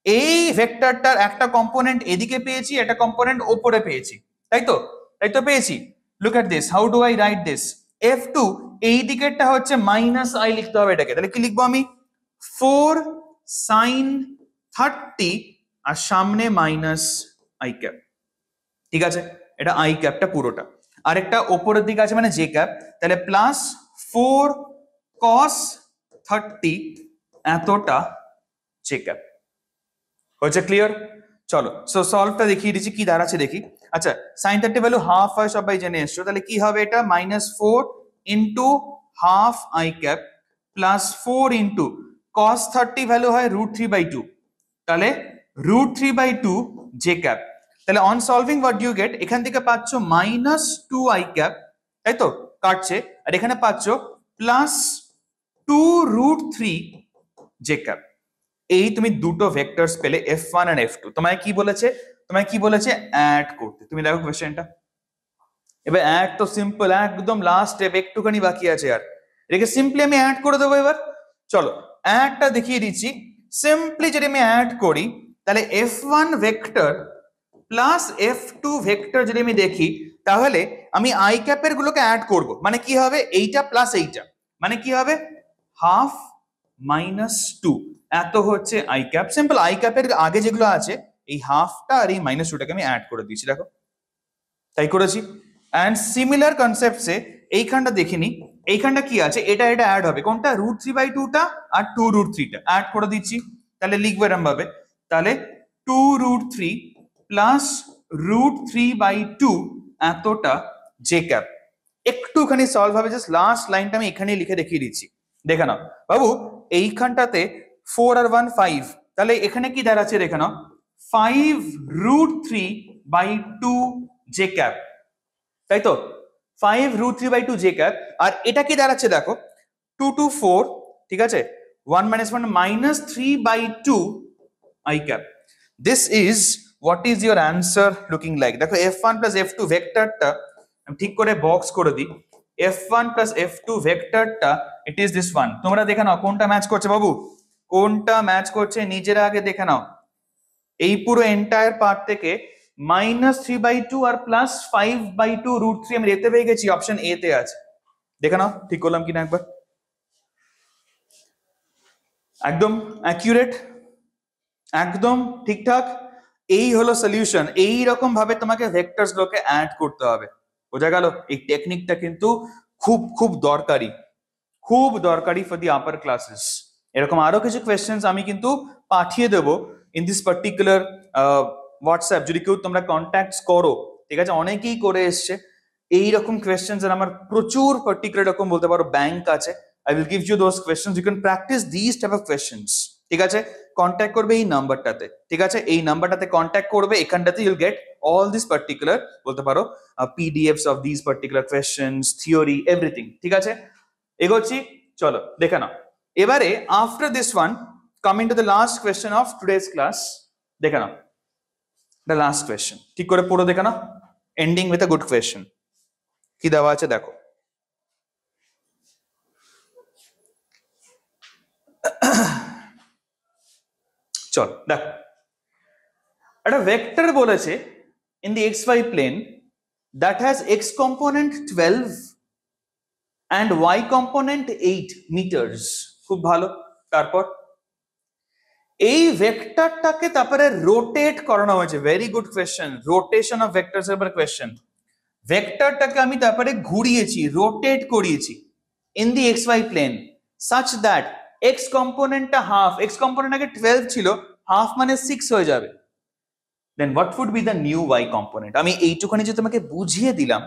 এই ভেক্টরটার একটা কম্পোনেন্ট এদিকে পেয়েছি, একটা কম্পোনেন্ট ওপরে পেয়েছি, তাই তো? তাই তো পেয়েছি। Look at this, how do I right this? f2 এই দিকেরটা হচ্ছে মাইনাস i লিখতে হবে এটাকে, তাহলে কি লিখবো আমি? 4 sin 30 আর সামনে মাইনাস i ক্যাপ, ঠিক আছে? এটা i ক্যাপটা পুরোটা, আরেকটা ওপরের দিকে আছে মানে j ক্যাপ, তাহলে প্লাস 4 cos 30 এতটা j ক্যাপ। হয়েছে? ক্লিয়ার? চলো সো সলভটা দেখিয়ে দিচ্ছি কি দাঁড়াচ্ছে দেখি। আচ্ছা, sin 30 ভ্যালু হাফ হয়, সবাই জেনে এসছো, তাহলে কি হবে? এটা -4 into half i cap plus 4 into cos 30 value হয় √3/2, তাহলে √3/2 j ক্যাপ। তাহলে on solving what do you get? এখান থেকে পাচ্ছ -2 i ক্যাপ, তাই তো? কাটছে, আর এখানে পাচ্ছ প্লাস 2√3 j ক্যাপ। এই তুমি দুটো ভেক্টরস পেলে, f1 আর f2। তোমায় কি বলেছে? অ্যাড করতে। তুমি দেখো কোশ্চেনটা, এবার অ্যাড তো সিম্পল, একদম লাস্ট স্টেপ, একটুখানি বাকি আছে আর, এটাকে সিম্পলি আমি অ্যাড করে দেবো। এবার চলো অ্যাডটা দেখিয়ে দিচ্ছি। সিম্পলি যদি আমি অ্যাড করি, তাহলে f1 vector plus f2 vector যদি আমি দেখি, তাহলে আমি i ক্যাপের গুলোকে অ্যাড করব, মানে কি হবে? এইটা প্লাস এইটা, মানে কি হবে? হাফ -2 এত হচ্ছে i ক্যাপ। সিম্পল, i ক্যাপের আগে যেগুলো আছে এই হাফটা আর এই -2টাকে আমি অ্যাড করে দিয়েছি, দেখো তাই করেছি। অ্যান্ড সিমিলার কনসেপ্টসে এইখানটা দেখিনি, এইখানটা কি আছে? এটা অ্যাড হবে, কোনটা? √3/2টা আর 2√3টা অ্যাড করে দিচ্ছি, তাহলে লিখবো এরম ভাবে, তাহলে 2√3 প্লাস √3/2 এতটা j ক্যাপ। একটুখানি সলভ হবে, জাস্ট লাস্ট লাইনটা আমি এখানেই লিখে দেখিয়ে দিচ্ছি, দেখে নাও। বাবু, এইখানটাতে 4 আর 1 5, তাহলে এখানে কি দাঁড়াচ্ছে দেখে নাও? 5√3/2 j ক্যাপ, তাই তো? 5√3/2 j ক্যাপ। আর এটা কি দাঁড়াচ্ছে দেখো? 2 2 4, ঠিক আছে? 1 minus 1 minus 3 by 2 I cap. This is what is your answer looking like. দেখো f1 plus f2 ভেক্টরটা আমি ঠিক করে বক্স করে দিই। f1 plus f2 ভেক্টরটা ইট ইজ দিস ওয়ান। তোমরা দেখে নাও কোনটা ম্যাচ করছে বাবু, কোনটা ম্যাচ করছে নিজেরা আগে দেখে নাও। এই পুরো এন্টায়ার পার্ট থেকে -3/2 আর +5/2 √3 আমি এতে পেয়ে গেছি, অপশন এ তে আছে। দেখে নাও ঠিক করলাম কিনা একবার। একদম অ্যাকিউরেট, একদম ঠিকঠাক। এই হলো সলিউশন। এই রকম ভাবে তোমাকে ভেক্টরস গুলোকে অ্যাড করতে হবে। বোঝা গেল? এই টেকনিকটা কিন্তু খুব খুব দরকারি, খুব দরকারি ফর দি আপার ক্লাসেস। এরকম আরো কিছু কোয়েশ্চেন্স আমি কিন্তু পাঠিয়ে দেবো ইন দিস পার্টিকুলার হোয়াটসঅ্যাপ, যদি কেউ তোমরা কন্ট্যাক্টস করো, ঠিক আছে? অনেকেই করে এসছে এইরকম কোয়েশ্চেন্স, আর আমার প্রচুর পার্টিকুলার এরকম বলতে পারো ব্যাংক আছে। I will give you those questions. You can practice these type of questions. ঠিক আছে? কন্ট্যাক্ট করবে এই নাম্বারটাতে, ঠিক আছে? এই নাম্বারটাতে কন্ট্যাক্ট করবে, এখানটাতে you'll get all this particular বলতে পারো PDFs of these particular questions, theory, everything. ঠিক আছে? এগোচ্ছি, চলো দেখে নাও। এবারে after this one, coming to the last question of today's class, দেখে নাও the last question, ঠিক করে পড়ো, দেখে নাও, ending with a good question। কি দেওয়া আছে দেখো। চল দেখো, একটা ভেক্টর বলেছে in the xy plane that has x component 12 and y component 8 meters। খুব ভালো। তারপর এই ভেক্টরটাকে তারপরে রোটেট করানো হয়েছে। Very good question, rotation of vectors এর উপর কোয়েশ্চেন। ভেক্টরটাকে আমি তারপরে ঘুরিয়েছি, রোটেট করিয়েছি in the xy plane such that x কম্পোনেন্টটা হাফ, x কম্পোনেন্ট আগে 12 ছিল, হাফ মানে 6 হয়ে যাবে। then what would be the new y component? আমি এইটুখানি যে তোমাকে বুঝিয়ে দিলাম,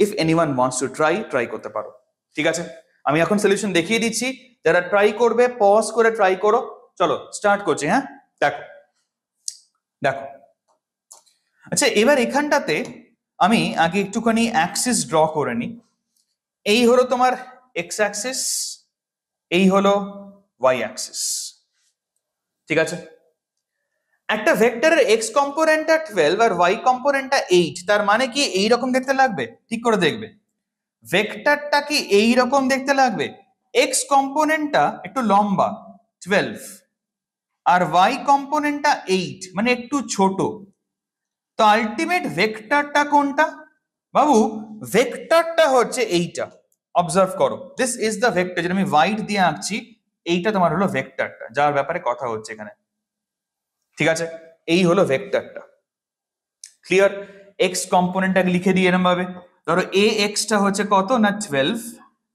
if anyone wants to try করতে পারো। ঠিক আছে, আমি এখন সলিউশন দেখিয়ে দিচ্ছি, যারা ট্রাই করবে পজ করে ট্রাই করো। চলো স্টার্ট করছি। হ্যাঁ দেখো দেখো, আচ্ছা এবার এখানটাতে আমি আগে একটুখানি অ্যাক্সিস ড্র করে নিই। এই হলো তোমার এক্স অ্যাক্সিস, এই হলো ওয়াই অ্যাক্সিস। ঠিক আছে, একটা ভেক্টরের এক্স কম্পোনেন্টটা 12 আর ওয়াই কম্পোনেন্টটা 8, তার মানে কি এইরকম দেখতে লাগবে? ঠিক করে দেখবে, ভেক্টরটা কি এইরকম দেখতে লাগবে? এক্স কম্পোনেন্টটা একটু লম্বা 12 আর ওয়াই কম্পোনেন্টটা 8, মানে একটু ছোট। তো আলটিমেট ভেক্টরটা কোনটা বাবু? ভেক্টরটা হচ্ছে এইটা। অবজার্ভ করো, দিস ইজ দ্য ভেক্টর, যেটা আমি হোয়াইট দিয়ে আঁকছি, এইটা তোমার হলো ভেক্টরটা যার ব্যাপারে কথা হচ্ছে এখানে। ঠিক আছে, এই হলো ভেক্টরটা। ক্লিয়ার? এক্স কম্পোনেন্টটাকে লিখে দিই এরকম ভাবে, ধরো এ এক্সটা হচ্ছে কত না 12,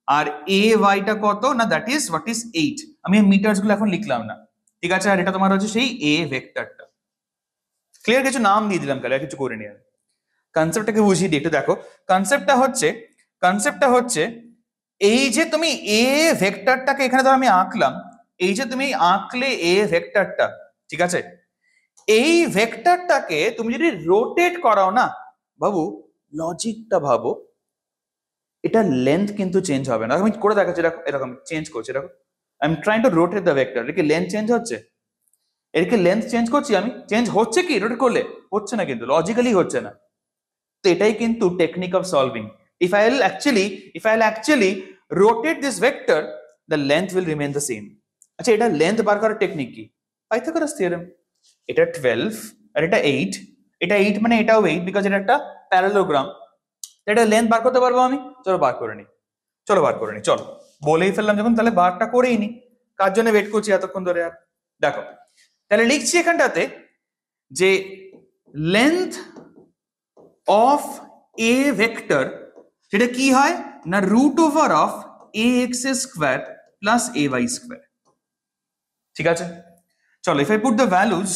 আর এ ওয়াইটা কত না দ্যাট ইজ হোয়াট ইজ 8। আমি মিটারস গুলো এখন লিখলাম না, ঠিক আছে? আর এটা তোমার হচ্ছে সেই এ ভেক্টরটা। ক্লিয়ার? কিছু নাম দিয়ে দিলাম, কালে কিছু করে নিয়ে কনসেপ্টটাকে বুঝিয়ে দিই একটু। দেখো কনসেপ্টটা হচ্ছে এই যে তুমি এ ভেক্টরটাকে এখানে ধরো আমি আঁকলাম, এই যে তুমি আঁকলে এ ভেক্টরটা, ঠিক আছে? এই ভেক্টরটাকে তুমি যদি রোটেট করাও না বাবু, লজিকটা ভাবো, এটা লেন্থ কিন্তু চেঞ্জ হবে না। আমি করে দেখাচ্ছি, দেখো এরকম চেঞ্জ করছি, দেখো I am trying to rotate the vector. এটা কি লেন্থ চেঞ্জ হচ্ছে? এর কি লেন্থ চেঞ্জ করছি আমি? চেঞ্জ হচ্ছে কি রোটেট করলে? হচ্ছে না, কিন্তু লজিক্যালি হচ্ছে না। তো এটাই কিন্তু technique of solving. if I'll actually rotate this vector, the length will remain the same. আচ্ছা এটা লেন্থ বার করার টেকনিক কি? Pythagoras theorem. এটা 12 আর এটা 8, এটা 8 মানে এটাও 8, বিকজ এটা একটা প্যারালোগ্রাম। এটা লেন্থ বার করতে পারবো আমি? চলো বার করে নিই, চলো বলেই ফেললাম যখন, তাহলে বারটা করেই নি। কার জন্য ওয়েট করছি এতক্ষণ ধরে? আর দেখো, তাহলে লিখছি এখানটাতে যে লেন্থ অফ এ ভেক্টর, সেটা কি হয় না root over of A x square plus A Y square. ঠিক আছে, চলো if I put the values,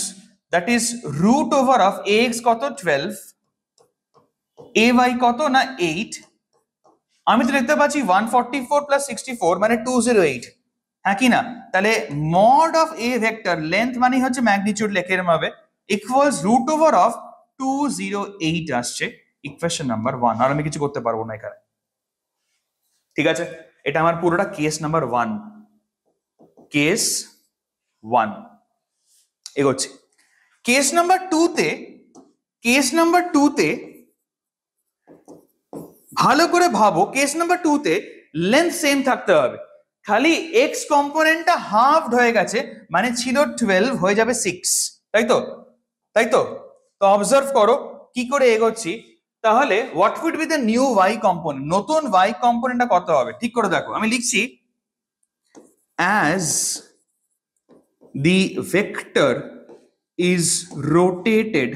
that is root over of A X কত 12, এ ওয়াই কত না 8, আমি তো দেখতে পাচ্ছি 144 প্লাস 64 মানে 208। হ্যাঁ কি না? তাহলে mod of A vector, length মানে হচ্ছে ম্যাগনিটিউড, লেখে এরম হবে, ইকুয়ালস রুট ওভার অফ 208 আসছে, ইকুয়েশন নাম্বার 1। আর আমি কিছু করতে পারবো না এখানে। ঠিক আছে, এটা আমার পুরোটা কেস নাম্বার 1। কেস 1 এগোচ্ছি। কেস নাম্বার 2 তে ভালো করে ভাবো, কেস নাম্বার 2 তে লেন্থ সেম থাকতে হবে, খালি এক্স কম্পোনেন্টটা হাফড হয়ে গেছে, মানে ছিল 12 হয়ে যাবে 6, তাই তো? তো অবজার্ভ করো কি করে এগোচ্ছি। তাহলে what would be the new Y component, নতুন ওয়াই কম্পোনেন্টটা কত হবে ঠিক করে দেখো। আমি লিখছি as the vector is rotated,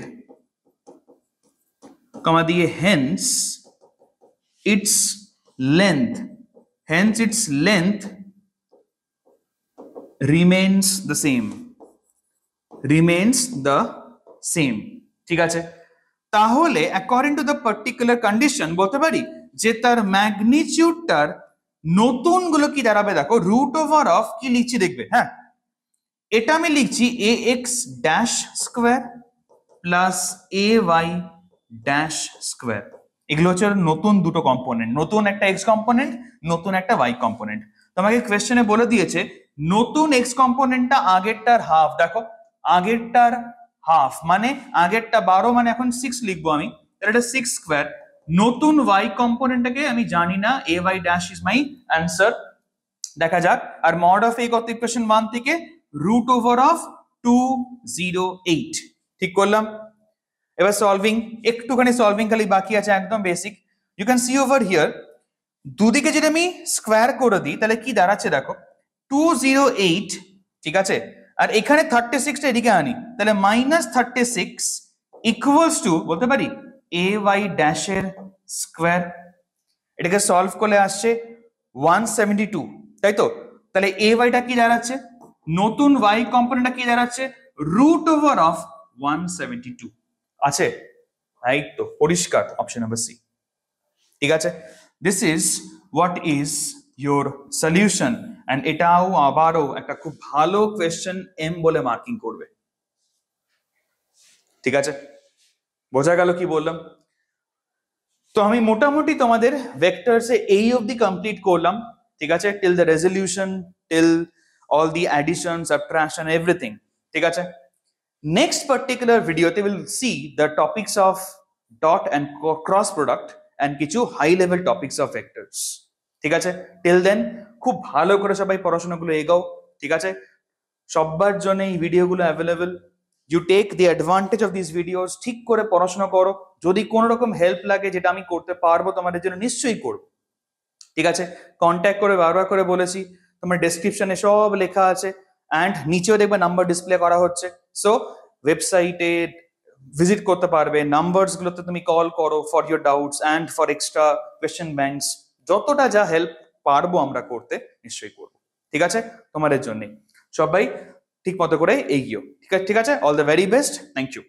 comma দিয়ে hence its length remains the same, ঠিক আছে? তাহলে according to the particular condition বলতে পারি যে তার ম্যাগনিটিউডটার নতুন গুলো কি দাঁড়াবে দেখো, রুট ওভার অফ কি লিখছি দেখবে, হ্যাঁ এটা আমি লিখছি এ এক্স ড্যাশ স্কোয়ার প্লাস এ ওয়াই ড্যাশ স্কোয়ার। এগুলো হচ্ছে নতুন দুটো কম্পোনেন্ট, নতুন একটা এক্স কম্পোনেন্ট, নতুন একটা ওয়াই কম্পোনেন্ট। তোমাকে কোয়েশ্চেনে বলে দিয়েছে নতুন এক্স কম্পোনেন্টটা আগেরটার হাফ, দেখো আগেরটার হাফ মানে আগেরটা 12, মানে এখন 6 লিখবো আমি, তাহলে এটা 6 স্কোয়ার। নতুন ওয়াই কম্পোনেন্টটাকে আমি জানি না, a y dash is my answer. দেখা যাক, আর মড অফ এ কত ইকুয়েশন 1 থেকে রুট ওভার অফ 208, ঠিক করলাম। এবার সলভিং, একটুখানি সলভিং খালি বাকি আছে, একদম basic. You can see over here, দুদিকে যদি আমি স্কোয়ার করে দিই তাহলে কি দাঁড়াচ্ছে দেখো 208, ঠিক আছে? আর এখানে 36টা এদিকে আনি, তাহলে -36 ইকুয়ালস টু বলতে পারি এ ওয়াই ড্যাশের স্কোয়ার। এটাকে সলভ করলে আসছে 172, তাই তো? তাহলে এ ওয়াইটা কি দাঁড়াচ্ছে, নতুন ওয়াই কম্পোনেন্টটা কি দাঁড়াচ্ছে, রুট ওভার অফ 172 আছে, রাইট? তো পরিষ্কার অপশন নাম্বার সি, ঠিক আছে? This is what is your solution. And এটাও আবারও একটা খুব ভালো কোয়েশ্চেন এম বলে মার্কিং করবে, ঠিক আছে? বোঝা গেল কি বললাম? তো আমি মোটামুটি তোমাদের ভেক্টরসে এই অবধি কমপ্লিট করলাম, ঠিক আছে? Till the resolution, till all the addition, subtraction, everything, ঠিক আছে? Next particular video they will see the topics of dot and cross product and কিছু high level topics of vectors, ঠিক আছে? Till then খুব ভালো করে সবাই পড়াশোনাগুলো এগাও, ঠিক আছে? সবার জন্য এই ভিডিওগুলো available. You take the advantage of this videos, ঠিক করে পড়াশোনা করো। যদি কোনো রকম হেল্প লাগে যেটা আমি করতে পারবো তোমাদের জন্য, নিশ্চয়ই করবো, ঠিক আছে? কন্ট্যাক্ট করে, বারবার করে বলেছি, তোমার ডেসক্রিপশনে সব লেখা আছে, অ্যান্ড নিচেও দেখবে নাম্বার ডিসপ্লে করা হচ্ছে। সো ওয়েবসাইটে ভিজিট করতে পারবে, নাম্বারস গুলোতে তুমি কল করো for your doubts and for extra question banks. যতটা যা হেল্প পারবো আমরা করতে নিশ্চয়ই করবো, ঠিক আছে? তোমাদের জন্য সবাই ঠিক মতো করে এগিয়েও, ঠিক আছে? All the very best, thank you.